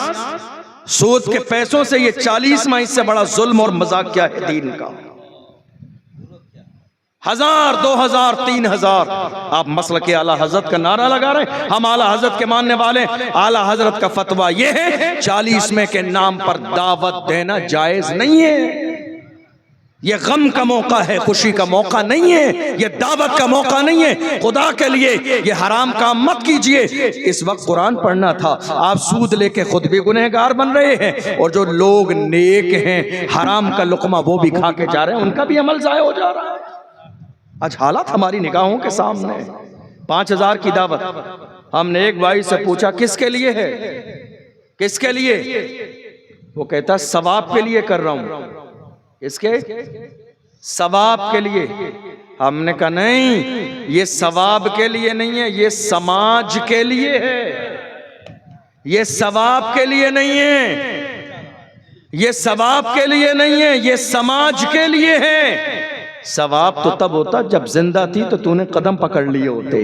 سود کے پیسوں سے یہ 40واں، اس سے بڑا ظلم اور مذاق کیا ہے دین کا؟ 1000 2000 3000 آپ مسلک اعلیٰ حضرت کا نعرہ لگا رہے ہیں، ہم اعلیٰ حضرت کے ماننے والے، اعلیٰ حضرت کا فتویٰ یہ ہے 40ویں کے نام پر دعوت دینا جائز نہیں ہے۔ یہ غم کا موقع ہے، خوشی کا موقع نہیں ہے، یہ دعوت کا موقع نہیں ہے۔ خدا کے لیے یہ حرام کام مت کیجئے۔ اس وقت قرآن پڑھنا تھا، آپ سود لے کے خود بھی گنہگار بن رہے ہیں، اور جو لوگ نیک ہیں حرام کا لقمہ وہ بھی کھا کے جا رہے ہیں، ان کا بھی عمل ضائع ہو جا رہا ہے۔ آج حالات ہماری نگاہوں کے سامنے ہے۔ 5000 کی دعوت، ہم نے ایک بھائی سے پوچھا کس کے لیے ہے، کس کے لیے؟ وہ کہتا ثواب کے لیے کر رہا ہوں۔ اس کے ثواب کے لیے۔ ہم نے کہا نہیں، یہ ثواب کے لیے نہیں ہے، یہ سماج کے لیے ہے، یہ ثواب کے لیے نہیں ہے، یہ ثواب کے لیے نہیں ہے، یہ سماج کے لیے ہے۔ ثواب تو تب ہوتا جب زندہ تھی تو تو نے قدم پکڑ لیے ہوتے،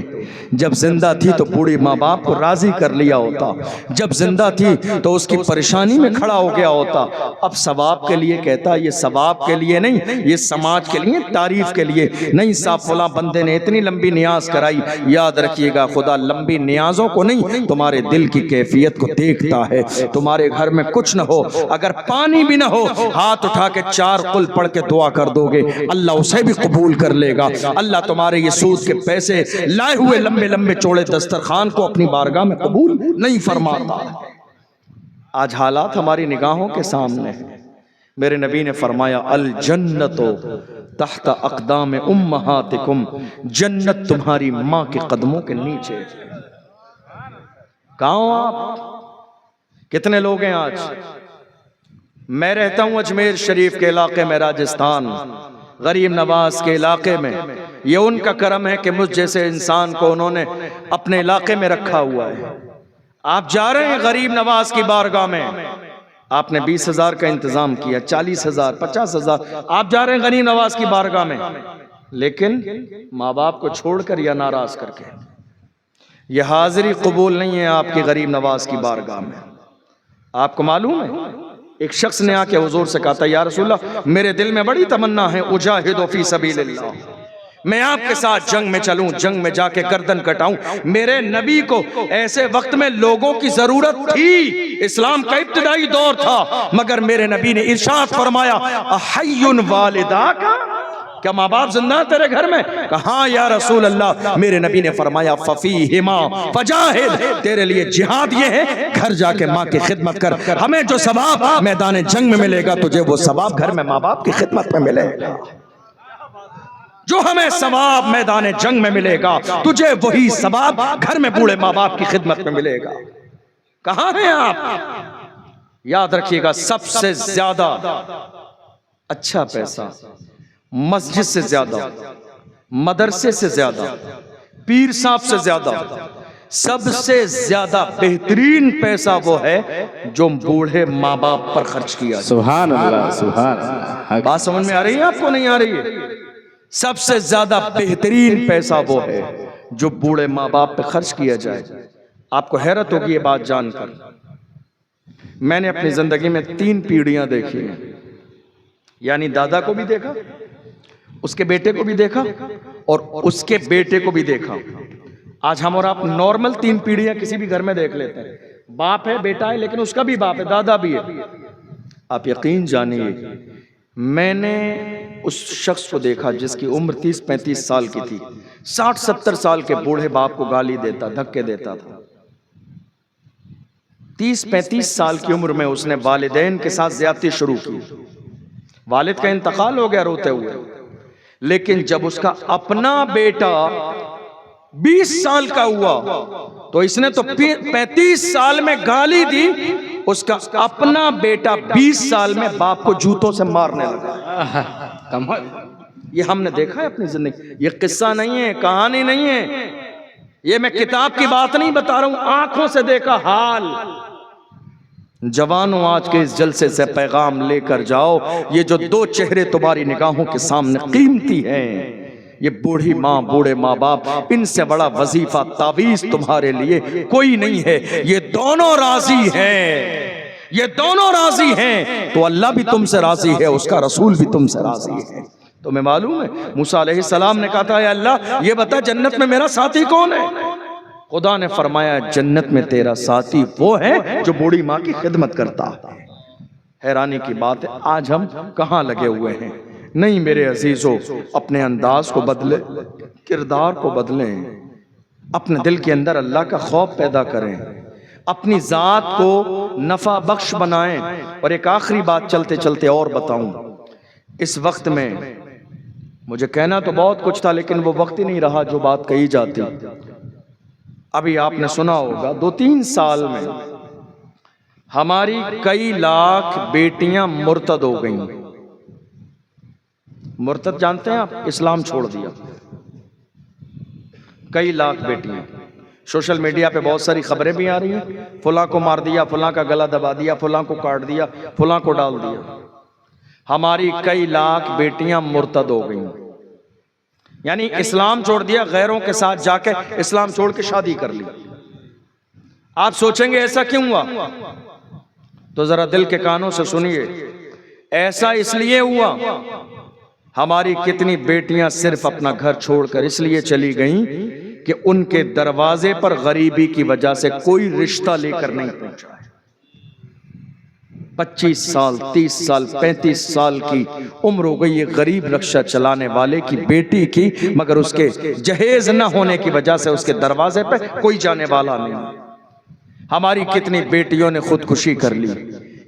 جب زندہ تھی تو بوڑھی ماں باپ کو راضی کر لیا ہوتا، جب زندہ تھی تو اس کی پریشانی میں کھڑا ہو گیا ہوتا۔ اب ثواب کے لیے کہتا، یہ ثواب کے لیے نہیں، یہ سماج کے لیے، تعریف کے لیے نہیں۔ صاحب فلاں بندے نے اتنی لمبی نیاز کرائی، یاد رکھیے گا خدا لمبی نیازوں کو نہیں، تمہارے دل کی کیفیت کو دیکھتا ہے۔ تمہارے گھر میں کچھ نہ ہو، اگر پانی بھی نہ ہو، ہاتھ اٹھا کے 4 قل پڑھ کے دعا کر دو گے، اللہ اسے بھی قبول کر لے گا۔ اللہ تمہارے یہ سود کے پیسے لائے ہوئے لمبے لمبے چوڑے دسترخوان کو اپنی بارگاہ میں قبول نہیں فرماتا۔ آج حالات ہماری نگاہوں کے سامنے ہیں۔ میرے نبی نے فرمایا الجنت تحت اقدام امہاتکم، جنت تمہاری ماں کے قدموں کے نیچے۔ کہاں ہو آپ؟ کتنے لوگ ہیں آج؟ میں رہتا ہوں اجمیر شریف کے علاقے میں، راجستھان، غریب نواز کے علاقے میں۔ یہ ان کا کرم ہے کہ مجھ جیسے انسان کو انہوں نے اپنے علاقے میں رکھا ہوا ہے۔ آپ جا رہے ہیں غریب نواز کی بارگاہ میں، آپ نے 20,000 کا انتظام کیا، 40,000، 50,000، آپ جا رہے ہیں غریب نواز کی بارگاہ میں، لیکن ماں باپ کو چھوڑ کر یا ناراض کر کے۔ یہ حاضری قبول نہیں ہے آپ کی غریب نواز کی بارگاہ میں۔ آپ کو معلوم ہے ایک شخص نے آ کے حضور سے کہا تھا یا رسول اللہ میرے دل میں بڑی تمنا ہے، اجاہد فی سبیل اللہ، میں آپ کے ساتھ جنگ میں چلوں، جنگ میں جا کے گردن کٹاؤں۔ میرے نبی کو ایسے وقت میں لوگوں کی ضرورت تھی، اسلام کا ابتدائی دور تھا، مگر میرے نبی نے ارشاد فرمایا احی والداک، کیا ماں باپ زندہ ہیں تیرے گھر میں؟ کہاں یا رسول اللہ؟ میرے نبی نے فرمایا ففیہما فجاہد، تیرے لیے جہاد یہ ہے گھر جا کے ماں کی خدمت کر۔ ہمیں جو ثواب میدان جنگ میں ملے گا، تجھے وہ ثواب گھر میں ماں باپ کی خدمت میں ملے گا۔ جو ہمیں ثواب میدان جنگ میں ملے گا، تجھے وہی ثواب گھر میں بوڑھے ماں باپ کی خدمت میں ملے گا۔ کہاں ہیں آپ؟ یاد رکھیے گا سب سے زیادہ اچھا پیسہ مسجد سے زیادہ، مدرسے سے زیادہ، پیر صاحب سے زیادہ، سب سے زیادہ بہترین پیسہ وہ ہے جو بوڑھے ماں باپ پر خرچ کیا جائے۔ سبحان اللہ، سبحان اللہ۔ بات سمجھ میں آ رہی ہے آپ کو؟ نہیں آ رہی ہے؟ سب سے زیادہ بہترین پیسہ وہ ہے جو بوڑھے ماں باپ پہ خرچ کیا جائے۔ آپ کو حیرت ہوگی یہ بات جان کر، میں نے اپنی زندگی میں 3 پیڑھیاں دیکھی ہیں، یعنی دادا کو بھی دیکھا، اس کے بیٹے کو بھی دیکھا، اور اس کے بیٹے کو بھی دیکھا۔ آج ہم اور آپ نارمل 3 پیڑھیاں کسی بھی گھر میں دیکھ لیتے ہیں، باپ ہے، بیٹا ہے، لیکن اس کا بھی باپ ہے، دادا بھی ہے۔ آپ یقین جانیے میں نے اس شخص کو دیکھا جس کی عمر 30-35 سال کی تھی، 60-70 سال کے بوڑھے باپ کو گالی دیتا، دھکے دیتا تھا۔ 30-35 سال کی عمر میں اس نے والدین کے ساتھ زیادتی شروع کی، والد کا انتقال ہو گیا روتے ہوئے، لیکن جب اس کا اپنا بیٹا 20 سال کا ہوا تو اس نے تو 35 سال میں گالی دی، اس کا اپنا بیٹا 20 سال میں باپ کو جوتوں سے مارنے لگا۔ یہ ہم نے دیکھا ہے اپنی زندگی، یہ قصہ نہیں ہے، کہانی نہیں ہے، یہ میں کتاب کی بات نہیں بتا رہا ہوں، آنکھوں سے دیکھا حال۔ جوانوں آج کے اس جلسے سے پیغام لے کر جاؤ، یہ جو 2 چہرے تمہاری نگاہوں کے سامنے قیمتی ہیں، یہ بوڑھی ماں، بوڑھے ماں باپ، ان سے بڑا وظیفہ تعویذ تمہارے لیے کوئی نہیں ہے۔ یہ دونوں راضی ہیں، یہ دونوں راضی ہیں تو اللہ بھی تم سے راضی ہے، اس کا رسول بھی تم سے راضی ہے۔ تمہیں معلوم ہے موسیٰ علیہ السلام نے کہا تھا اے اللہ یہ بتا جنت میں میرا ساتھی کون ہے؟ خدا نے فرمایا جنت میں تیرا ساتھی وہ ہے جو بوڑھی ماں کی خدمت کرتا ہے۔ حیرانی کی بات ہے آج ہم کہاں لگے ہوئے ہیں؟ نہیں میرے عزیزو، اپنے انداز کو بدلے، کردار کو بدلیں، اپنے دل کے اندر اللہ کا خوف پیدا کریں، اپنی ذات کو نفع بخش بنائیں۔ اور ایک آخری بات چلتے چلتے اور بتاؤں، اس وقت میں مجھے کہنا تو بہت کچھ تھا لیکن وہ وقت ہی نہیں رہا جو بات کہی جاتی۔ ابھی آپ نے سنا ہوگا 2-3 سال میں ہماری کئی لاکھ بیٹیاں مرتد ہو گئیں۔ مرتد جانتے ہیں آپ؟ اسلام چھوڑ دیا۔ کئی لاکھ بیٹیاں، سوشل میڈیا پہ بہت ساری خبریں بھی آ رہی ہیں، فلاں کو مار دیا، فلاں کا گلا دبا دیا، فلاں کو کاٹ دیا، فلاں کو ڈال دیا۔ ہماری کئی لاکھ بیٹیاں مرتد ہو گئیں، یعنی اسلام چھوڑ دیا، غیروں کے ساتھ جا کے اسلام چھوڑ کے شادی کر لی۔ آپ سوچیں گے ایسا کیوں ہوا؟ تو ذرا دل کے کانوں سے سنیے، ایسا اس لیے ہوا، ہماری کتنی بیٹیاں صرف اپنا گھر چھوڑ کر اس لیے چلی گئیں کہ ان کے دروازے پر غریبی کی وجہ سے کوئی رشتہ لے کر نہیں پہنچا۔ 25 سال 30 سال 35 سال کی عمر ہو گئی یہ غریب رکشہ چلانے والے کی بیٹی کی، مگر اس کے جہیز نہ ہونے کی وجہ سے اس کے دروازے پہ کوئی جانے والا نہیں۔ ہماری کتنی بیٹیوں نے خودکشی کر لی،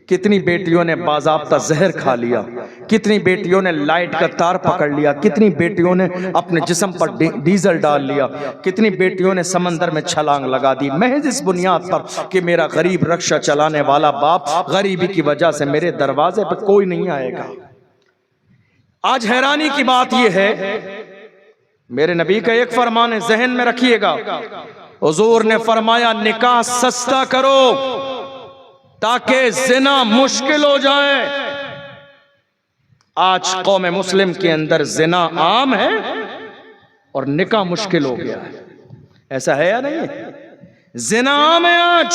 کتنی بیٹیوں نے باضابطہ زہر کھا لیا، کتنی بیٹیوں نے لائٹ کا تار پکڑ لیا، کتنی بیٹیوں نے اپنے جسم پر ڈیزل ڈال لیا، کتنی بیٹیوں نے سمندر میں چھلانگ لگا دی، محض اس بنیاد پر کہ میرا غریب رکشہ چلانے والا باپ غریبی کی وجہ سے میرے دروازے پہ کوئی نہیں آئے گا۔ آج حیرانی کی بات یہ ہے، میرے نبی کا ایک فرمان ہے، ذہن میں رکھیے گا، حضور نے فرمایا نکاح سستا کرو تاکہ زنا مشکل ہو جائے۔ آج قوم مسلم کے اندر زنا عام ہے اور نکاح مشکل ہو گیا ہے، ایسا ہے یا نہیں ہے؟ زنا عام ہے آج۔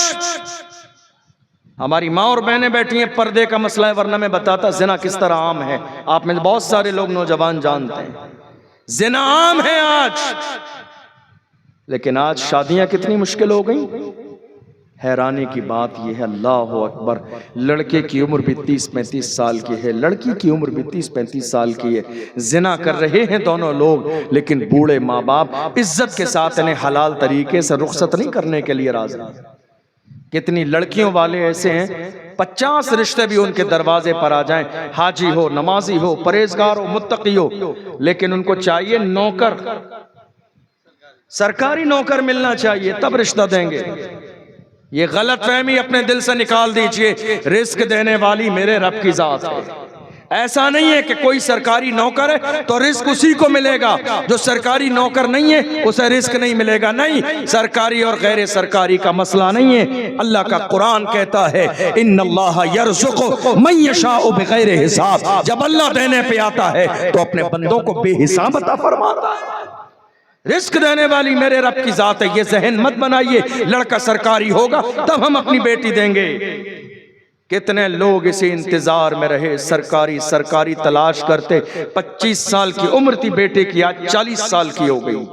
ہماری ماں اور بہنیں بیٹھی ہیں، پردے کا مسئلہ ہے، ورنہ میں بتاتا زنا کس طرح عام ہے۔ آپ میں بہت سارے لوگ نوجوان جانتے ہیں زنا عام ہے آج، لیکن آج شادیاں کتنی مشکل ہو گئیں۔ حیرانی کی بات یہ ہے، اللہ اکبر، لڑکے کی عمر بھی 30-35 سال کی ہے، لڑکی کی عمر بھی 30-35 سال کی ہے، زنا کر رہے ہیں دونوں لوگ، لیکن بوڑھے ماں باپ عزت کے ساتھ انہیں حلال طریقے سے رخصت نہیں کرنے کے لیے راضی۔ کتنی لڑکیوں والے ایسے ہیں 50 رشتے بھی ان کے دروازے پر آ جائیں، حاجی ہو، نمازی ہو، پرہیزگار ہو، متقی ہو، لیکن ان کو چاہیے نوکر، سرکاری نوکر ملنا چاہیے تب رشتہ دیں گے۔ یہ غلط فہمی اپنے دل سے نکال دیجئے، رزق دینے والی میرے رب کی ذات ہے۔ ایسا نہیں ہے کہ کوئی سرکاری نوکر ہے تو رزق اسی کو ملے گا، جو سرکاری نوکر نہیں ہے اسے رزق نہیں ملے گا۔ نہیں، سرکاری اور غیر سرکاری کا مسئلہ نہیں ہے۔ اللہ کا قرآن کہتا ہے ان اللہ یرزق من یشاء بغیر حساب، جب اللہ دینے پہ آتا ہے تو اپنے بندوں کو بے حساب عطا فرماتا ہے۔ رزق دینے والی میرے رب کی ذات ہے، یہ ذہن مت بنائیے لڑکا سرکاری ہوگا تب ہم اپنی بیٹی دیں گے۔ کتنے لوگ اسی انتظار میں رہے، سرکاری تلاش کرتے، 25 سال کی عمر تھی بیٹے کی، آج 40 سال کی ہو گئی،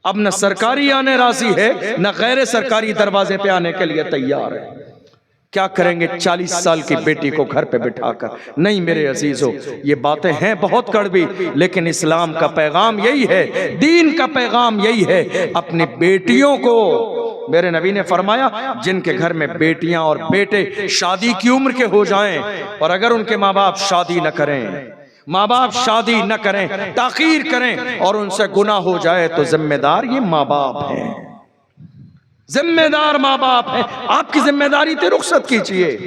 اب نہ سرکاری آنے راضی ہے نہ غیر سرکاری دروازے پہ آنے کے لیے تیار ہے۔ کیا کریں گے 40 سال کی بیٹی کو گھر پہ بٹھا کر؟ نہیں میرے عزیزو، یہ باتیں ہیں بہت کڑوی، لیکن اسلام کا پیغام یہی ہے، دین کا پیغام یہی ہے، اپنی بیٹیوں کو، میرے نبی نے فرمایا جن کے گھر میں بیٹیاں اور بیٹے شادی کی عمر کے ہو جائیں اور اگر ان کے ماں باپ شادی نہ کریں، ماں باپ شادی نہ کریں، تاخیر کریں اور ان سے گناہ ہو جائے تو ذمہ دار یہ ماں باپ ہیں، ذمہ دار ماں باپ ہیں۔ آپ کی ذمہ داری تھی رخصت کیجئے،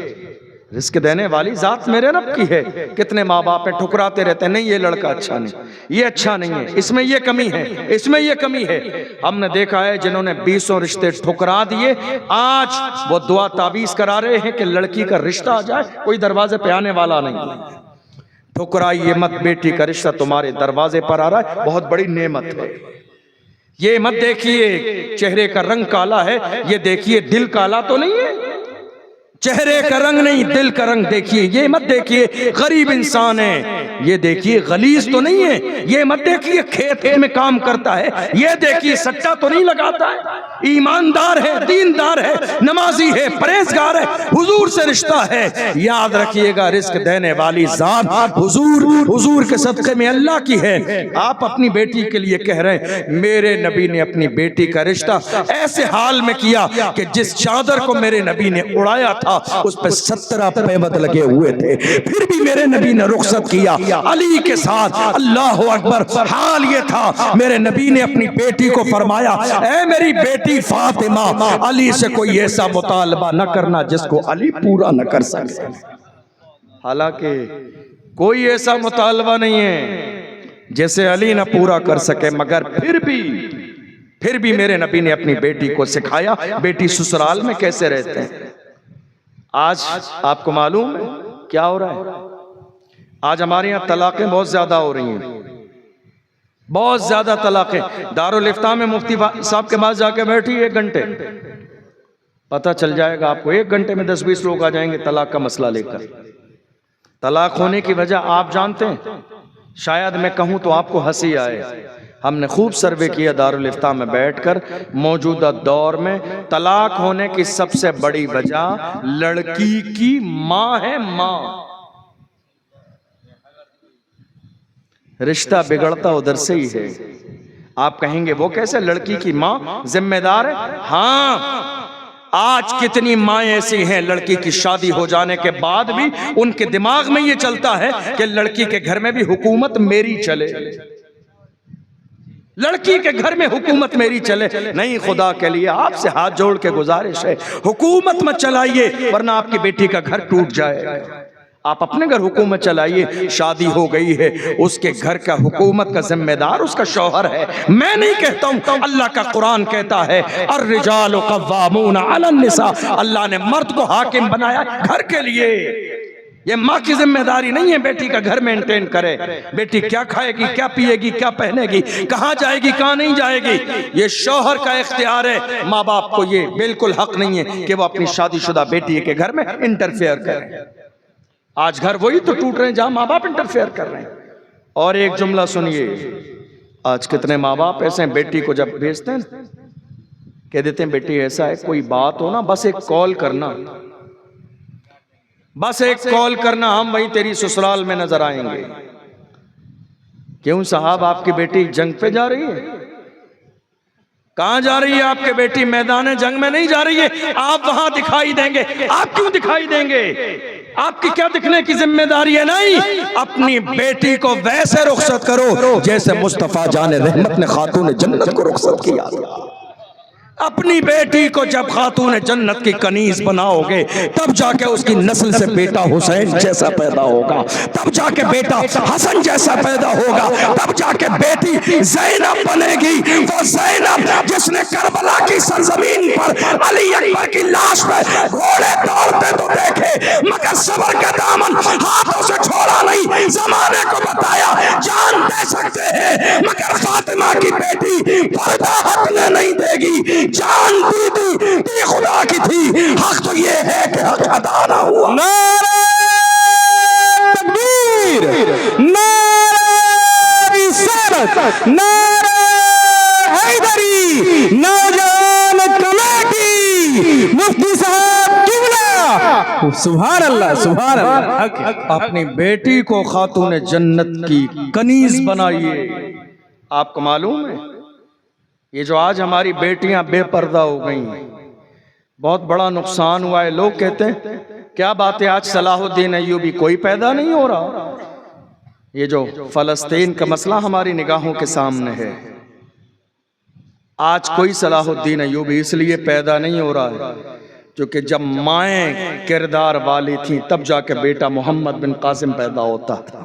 رزق دینے والی ذات میرے رب کی ہے۔ کتنے ماں باپ ہیں ٹھکراتے رہتے ہیں، نہیں یہ لڑکا اچھا نہیں، یہ اچھا نہیں ہے، اس میں یہ کمی ہے، اس میں یہ کمی ہے۔ ہم نے دیکھا ہے جنہوں نے 20 رشتے ٹھکرا دیے، آج وہ دعا تعویذ کرا رہے ہیں کہ لڑکی کا رشتہ آ جائے، کوئی دروازے پہ آنے والا نہیں۔ ٹھکرائیے مت، بیٹی کا رشتہ تمہارے دروازے پر آ رہا ہے، بہت بڑی نعمت ہے۔ یہ مت دیکھیے چہرے کا رنگ کالا ہے، یہ دیکھیے دل کالا تو نہیں ہے۔ چہرے کا رنگ نہیں دل کا رنگ دیکھیے، یہ مت دیکھیے غریب انسان ہے، یہ دیکھیے غلیظ تو نہیں ہے، یہ مت دیکھیے کھیت میں کام کرتا ہے، یہ دیکھیے سچا تو نہیں لگاتا ہے، ایماندار ہے، دیندار ہے، نمازی ہے، پرہیزگار ہے، حضور سے رشتہ ہے۔ یاد رکھیے گا رزق دینے والی ذات حضور کے صدقے میں اللہ کی ہے۔ آپ اپنی بیٹی کے لیے کہہ رہے ہیں، میرے نبی نے اپنی بیٹی کا رشتہ ایسے حال میں کیا کہ جس چادر کو میرے نبی نے اڑایا تھا اس پہ 17 پیوند لگے ہوئے تھے، پھر بھی میرے نبی نے رخصت کیا علی کے ساتھ۔ اللہ اکبر، حال یہ تھا میرے نبی نے اپنی بیٹی کو فرمایا، اے میری بیٹی فاطمہ، علی سے کوئی ایسا مطالبہ نہ کرنا جس کو علی پورا نہ کر سکے۔ حالانکہ کوئی ایسا مطالبہ نہیں ہے جیسے علی نہ پورا کر سکے، مگر پھر بھی میرے نبی نے اپنی بیٹی کو سکھایا بیٹی سسرال میں کیسے رہتے ہیں۔ آج آپ کو معلوم ہے کیا ہو رہا ہے؟ آج ہمارے یہاں طلاقیں بہت زیادہ ہو رہی ہیں، بہت زیادہ طلاقیں۔ دارالافتاء میں مفتی صاحب کے پاس جا کے بیٹھی 1 گھنٹے، پتہ چل جائے گا آپ کو 1 گھنٹے میں 10-20 لوگ آ جائیں گے طلاق کا مسئلہ لے کر۔ طلاق ہونے کی وجہ آپ جانتے ہیں؟ شاید میں کہوں تو آپ کو ہنسی آئے، ہم نے خوب سروے کیا دارالافتاء میں بیٹھ کر، موجودہ دور میں طلاق ہونے کی سب سے بڑی وجہ لڑکی کی ماں ہے، ماں۔ رشتہ بگڑتا ادھر سے ہی ہے۔ آپ کہیں گے وہ کیسے، لڑکی کی ماں ذمہ دار ہے؟ ہاں، آج کتنی مائیں ایسی ہیں لڑکی کی شادی ہو جانے کے بعد بھی ان کے دماغ میں یہ چلتا ہے کہ لڑکی کے گھر میں بھی حکومت میری چلے، لڑکی کے گھر میں حکومت میری چلے۔ نہیں، خدا کے لیے آپ سے ہاتھ جوڑ کے گزارش ہے، حکومت مت چلائیے ورنہ آپ کی بیٹی کا گھر ٹوٹ جائے گا۔ آپ اپنے گھر حکومت چلائیے، شادی ہو گئی ہے، اس کے گھر کا حکومت کا ذمہ دار اس کا شوہر ہے۔ میں نہیں کہتا ہوں، اللہ کا قرآن کہتا ہے الرجال قوامون علی النساء، اللہ نے مرد کو حاکم بنایا گھر کے لیے۔ یہ ماں کی ذمہ داری نہیں ہے بیٹی کا گھر مینٹین کرے، بیٹی کیا کھائے گی، کیا پیے گی، کیا پہنے گی، کہاں جائے گی، کہاں نہیں جائے گی، یہ شوہر کا اختیار ہے۔ ماں باپ کو یہ بالکل حق نہیں ہے کہ وہ اپنی شادی شدہ بیٹی کے گھر میں انٹرفیئر کریں۔ آج گھر وہی تو ٹوٹ رہے ہیں جہاں ماں باپ انٹرفیئر کر رہے ہیں۔ اور ایک جملہ سنیے، آج کتنے ماں باپ ایسے ہیں بیٹی کو جب بھیجتے ہیں کہہ دیتے ہیں بیٹی ایسا ہے کوئی بات ہو نا بس ایک کال کرنا، بس ایک کال کرنا، ہم وہیں تیری سسرال میں نظر آئیں گے۔ کیوں صاحب، آپ کی بیٹی جنگ پہ جا رہی ہے؟ کہاں جا رہی ہے آپ کی بیٹی؟ میدان جنگ میں نہیں جا رہی ہے، آپ وہاں دکھائی دیں گے۔ آپ کیوں دکھائی دیں گے؟ آپ کی کیا دکھنے کی ذمہ داری ہے؟ نہیں، اپنی بیٹی کو ویسے رخصت کرو جیسے مصطفیٰ جان رحمت نے خاتون جنت کو رخصت کیا۔ اپنی بیٹی کو جب خاتون جنت کی کنیز بناؤ گے تب جا کے اس کی نسل سے بیٹا حسین جیسا پیدا ہوگا، تب جا کے بیٹا حسن جیسا پیدا ہوگا، تب جا کے بیٹی زینب بنے گی، وہ زینب جس نے کربلا کی سرزمین پر علی اکبر کی لاش پہ گھوڑے دوڑتے تو دیکھے مگر صبر کا دامن ہاتھوں سے چھوڑا نہیں۔ زمانے کو بتایا جان دے سکتے ہیں مگر فاطمہ کی بیٹی پردہ ہٹنے نہیں دے گی۔ جان دی خدا کی تھی، حق تو یہ ہے کہ حق ادا نہ ہوا۔ نعرہ تکبیر، نعرہ رسالت، نعرہ حیدری، نوجوان کمیٹی، مفتی صاحب قبلہ، سبحان اللہ سبحان اللہ۔ اپنی بیٹی کو خاتون جنت کی کنیز بنائیے۔ آپ کو معلوم ہے یہ جو آج ہماری بیٹیاں بے پردہ ہو گئی ہیں بہت بڑا نقصان ہوا ہے۔ لوگ کہتے ہیں کیا بات ہے آج صلاح الدین ایوبی کوئی پیدا نہیں ہو رہا۔ یہ جو فلسطین کا مسئلہ ہماری نگاہوں کے سامنے ہے، آج کوئی صلاح الدین ایوبی اس لیے پیدا نہیں ہو رہا ہے کیونکہ جب مائیں کردار والی تھیں تب جا کے بیٹا محمد بن قاسم پیدا ہوتا تھا،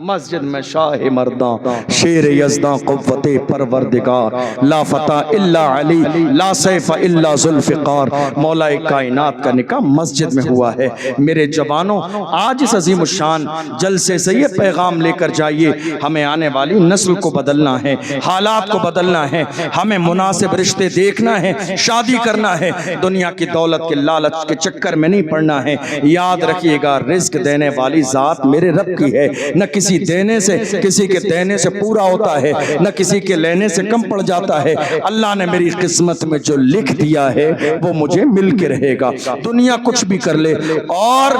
مسجد میں شاہ مرداں شیر یزداں قوت پروردگار لا فتح الا علی لا سیف الا ذوالفقار مولا کائنات کا نکاح مسجد میں ہوا ہے۔ میرے جوانوں آج اس عظیم الشان جلسے سے یہ پیغام لے کر جائیے، ہمیں آنے والی نسل کو بدلنا ہے، حالات کو بدلنا ہے، ہمیں مناسب رشتے دیکھنا ہے، شادی کرنا ہے، دنیا کی دولت کے لالچ کے چکر میں نہیں پڑنا ہے۔ یاد رکھیے گا رزق دینے والی ذات میرے رب کی ہے، نہ کسی دینے سے کسی کے دینے سے پورا ہوتا ہے، نہ کسی کے لینے سے کم پڑ جاتا ہے۔ اللہ نے میری قسمت میں جو لکھ دیا ہے وہ مجھے مل کے رہے گا، دنیا کچھ بھی کر لے، اور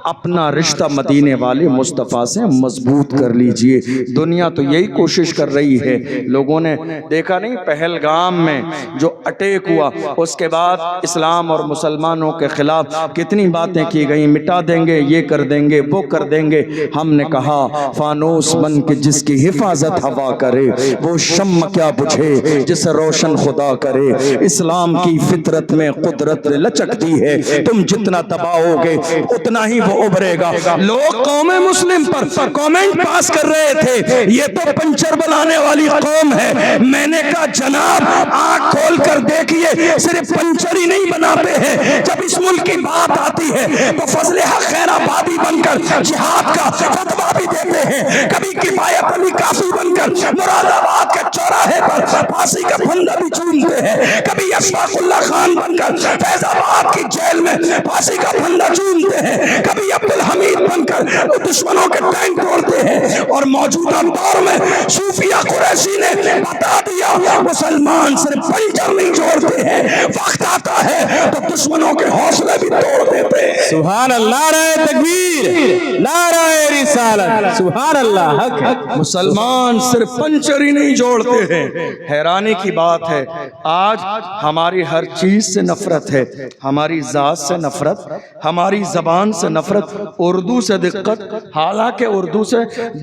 اپنا رشتہ مدینے والے مصطفیٰ سے مضبوط کر لیجئے۔ دنیا تو یہی کوشش کر رہی ہے، لوگوں نے دیکھا نہیں پہلگام میں جو اٹیک ہوا، اس کے بعد اسلام اور مسلمانوں کے خلاف کتنی باتیں کی گئیں، مٹا دیں گے، یہ کر دیں گے، وہ کر دیں گے۔ ہم نے کہا فانوس بن کے جس کی حفاظت ہوا کرے، وہ شمع کیا بجھے جسے روشن خدا کرے۔ اسلام کی فطرت میں قدرت لچکتی ہے، تم جتنا دباؤ گے اتنا ہی وہ ابھرے گا۔ لوگ قوم مسلم پر کامنٹ پاس کر رہے تھے، یہ تو پنچر بنانے والی قوم ہے۔ میں نے کہا جناب آنکھ کھول کر دیکھیے، صرف پنچر ہی نہیں بناتے ہیں، جب اس ملک کی بات آتی ہے تو فضل حق خیر آبادی بن کر جہاد کا فتویٰ بھی دیتے ہیں، کبھی کفایت علی کافی بن کر مراد آباد کے چوراہے پر پھانسی کا پھندا بھی چومتے ہیں، کبھی اشفاق اللہ خان بن کر فیض آباد کی جیل میں پھانسی کا پھندا چومتے ہیں، کبھی عبدالحمید بن کر دشمنوں کے ٹینک توڑتے ہیں۔ اور موجودہ دور میں صوفیہ قریشی نے بتا دیا مسلمان صرف پنچر نہیں جوڑتے ہیں، وقت آتا ہے تو دشمنوں کے حوصلے بھی توڑ دیتے ہیں۔ سبحان اللہ، نعرہ تکبیر، نعرہ رسالت، سبحان اللہ، حق حق۔ مسلمان صرف پنچر ہی نہیں جوڑتے ہیں۔ حیرانی کی بات ہے آج ہماری ہر چیز سے نفرت ہے، ہماری ذات سے نفرت، ہماری زبان سے نفرت، اردو سے دقت، حالانکہ اردو سے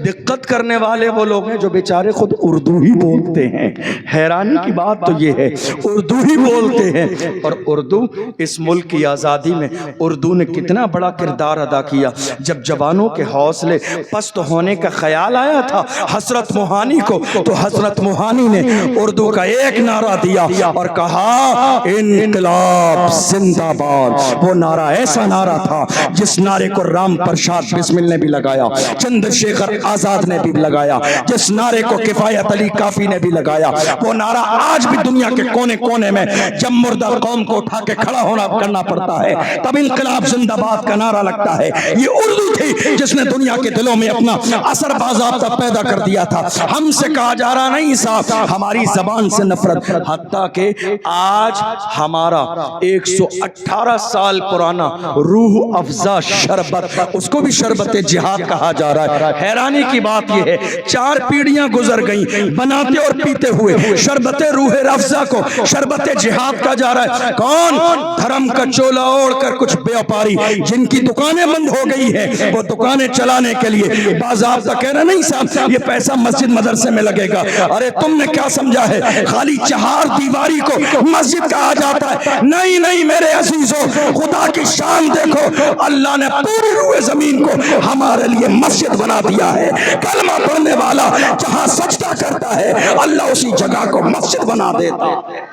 دقت کرنے والے وہ لوگ ہیں جو بیچارے خود اردو ہی بولتے ہیں۔ حیرانی کی بات تو یہ ہے اردو ہی بولتے ہیں، اور اردو اس ملک کی آزادی میں اردو نے کتنا بڑا کردار ادا کیا۔ جب جوانوں کے حوصلے پست ہونے کا خیال آیا تھا حضرت موہانی کو، تو حضرت موہانی نے اردو کا ایک نعرہ دیا اور کہا انقلاب زندہ باد۔ وہ نعرہ ایسا نعرہ تھا جس نعرے کو رام پرشاد بسمل نے بھی لگایا، چندر شیکھر آزاد نے بھی لگایا، جس نعرے کو کفایت علی کافی نے بھی لگایا۔ وہ نعرہ آج بھی دنیا کے کونے کونے میں جب مردہ قوم کو اٹھا کے کھڑا ہونا کرنا پڑتا ہے تب انقلاب زندہ باد کا نعرہ لگتا ہے۔ یہ اردو تھی جس نے دنیا کے دلوں میں اپنا اثر باضابطہ پیدا کر دیا تھا۔ ہم سے کہا جا رہا نہیں صاحب ہماری زبان سے نفرت، حتیٰ کہ آج ہمارا 118 سال پرانا روح افزا شربت، اس کو بھی شربت جہاد کہا جا رہا ہے۔ حیرانی کی بات یہ ہے 4 پیڑیاں گزر گئیں بناتے اور پیتے ہوئے، شربت روح افزا کو شربت جہاد کہا جا رہا ہے۔ کون؟ دھرم کا چولا اوڑھ کر کچھ بیوپاری جن کی دکانیں بند ہو گئی ہیں، وہ دکانیں چلانے کے لیے باضابطہ کہہ رہے نہیں صاحب یہ پیسہ مسجد مدرسے میں لگے گا۔ ارے تم نے کیا سمجھا ہے خالی چہار دیواری کو مسجد کہا جاتا ہے؟ نہیں نہیں میرے عزیزوں، خدا کی شان دیکھو، اللہ نے پوری روئے زمین کو ہمارے لیے مسجد بنا دیا ہے۔ کلمہ پڑھنے والا جہاں سجدہ کرتا ہے اللہ اسی جگہ کو مسجد بنا دیتا ہے۔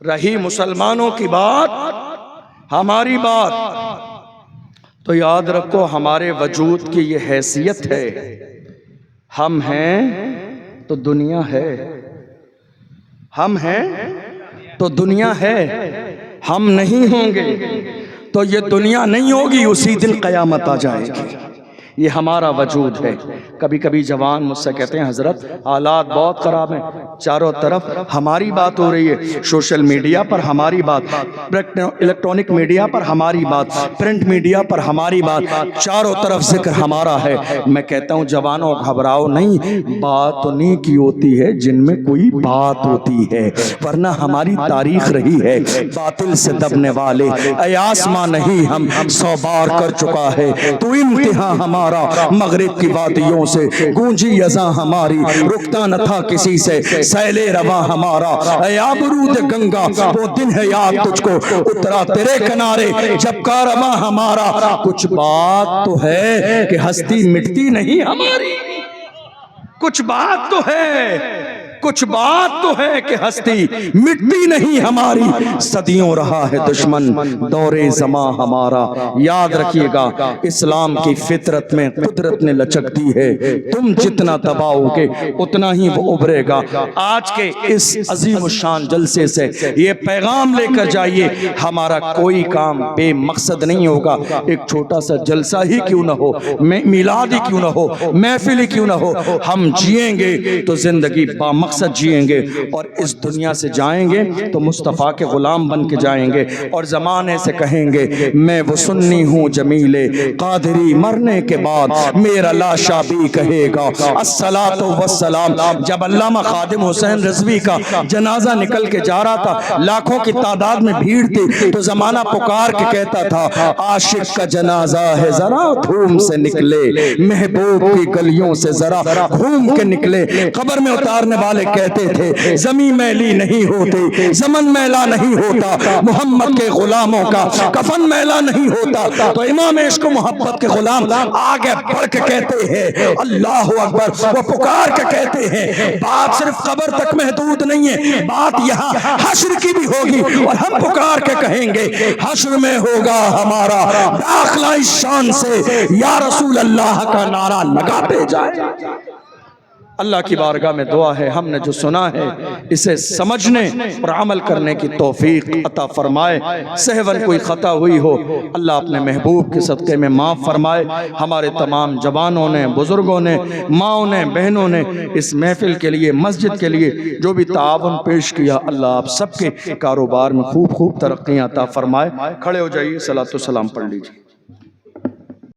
رہی مسلمانوں کی بات، ہماری بات تو یاد رکھو ہمارے وجود کی یہ حیثیت ہے، ہم ہیں تو دنیا ہے، ہم ہیں تو دنیا ہے، ہم نہیں ہوں گے تو یہ دنیا نہیں ہوگی، اسی دن قیامت آ جائے گی۔ یہ ہمارا وجود ہے۔ کبھی کبھی جوان مجھ سے کہتے ہیں حضرت حالات بہت خراب ہیں، چاروں طرف ہماری بات ہو رہی ہے، سوشل میڈیا پر ہماری بات، الیکٹرانک میڈیا پر ہماری بات، پرنٹ میڈیا پر ہماری بات، چاروں طرف ذکر ہمارا ہے۔ میں کہتا ہوں جوانوں گھبراؤ نہیں، بات انہی کی ہوتی ہے جن میں کوئی بات ہوتی ہے، ورنہ ہماری تاریخ رہی ہے باطل سے دبنے والے۔ اے آسماں نہیں ہم 100 بار کر چکا ہے تو امتحان ہمارا ہمارا مغرب کی وادیوں سے گونجی اذاں ہماری رکتا نہ تھا کسی سے سیل رواں ہمارا اے آبرود گنگا وہ دن ہے یاد تجھ کو اترا تیرے کنارے جب کارواں ہمارا کچھ بات تو ہے کہ ہستی مٹتی نہیں ہماری کچھ بات تو ہے کچھ بات تو ہے کہ ہستی مٹتی نہیں ہماری صدیوں رہا ہے دشمن دور زماں ہمارا یاد رکھیے گا اسلام کی فطرت میں قدرت نے لچک دی ہے تم جتنا دباؤ گے اتنا ہی وہ ابھرے گا آج کے اس عظیم الشان جلسے سے یہ پیغام لے کر جائیے ہمارا کوئی کام بے مقصد نہیں ہوگا ایک چھوٹا سا جلسہ ہی کیوں نہ ہو میلاد ہی کیوں نہ ہو محفل ہی کیوں نہ ہو ہم جئیں گے تو زندگی با مقصد جئیں گے اور اس دنیا سے جائیں گے تو مصطفیٰ کے غلام بن کے جائیں گے اور زمانے سے کہیں گے میں وہ سنی ہوں جمیل قادری مرنے کے بعد میرا لاشا بھی کہے گا الصلاۃ والسلام جب علامہ خادم حسین رضوی کا جنازہ نکل کے جا رہا تھا لاکھوں کی تعداد میں بھیڑ تھی تو زمانہ پکار کے کہتا تھا عاشق کا جنازہ ہے ذرا دھوم سے نکلے محبوب کی گلیوں سے ذرا گھوم کے نکلے قبر میں اتارنے والے کہتے تھے زمین میلی نہیں ہوتی زمن میلا نہیں ہوتا محمد کے غلاموں کا کفن میلا نہیں ہوتا تو امام عشق و محبت کے غلام آگے بڑھ کے کہتے ہیں اللہ اکبر وہ پکار کے کہتے ہیں بات صرف قبر تک محدود نہیں ہے بات یہاں حشر کی بھی ہوگی اور ہم پکار کے کہیں گے حشر میں ہوگا ہمارا داخلہ اس شان سے یا رسول اللہ کا نعرہ لگاتے جائیں اللہ کی بارگاہ میں دعا ہے ہم نے جو سنا ہے اسے سمجھنے اور عمل کرنے کی توفیق عطا فرمائے سہون کوئی خطا ہوئی ہو اللہ اپنے محبوب کے صدقے میں معاف فرمائے ہمارے تمام جوانوں نے بزرگوں نے ماؤں نے بہنوں نے اس محفل کے لیے مسجد کے لیے جو بھی تعاون پیش کیا اللہ آپ سب کے کاروبار میں خوب خوب ترقیاں عطا فرمائے کھڑے ہو جائیے صلاۃ و سلام پڑھ لیجیے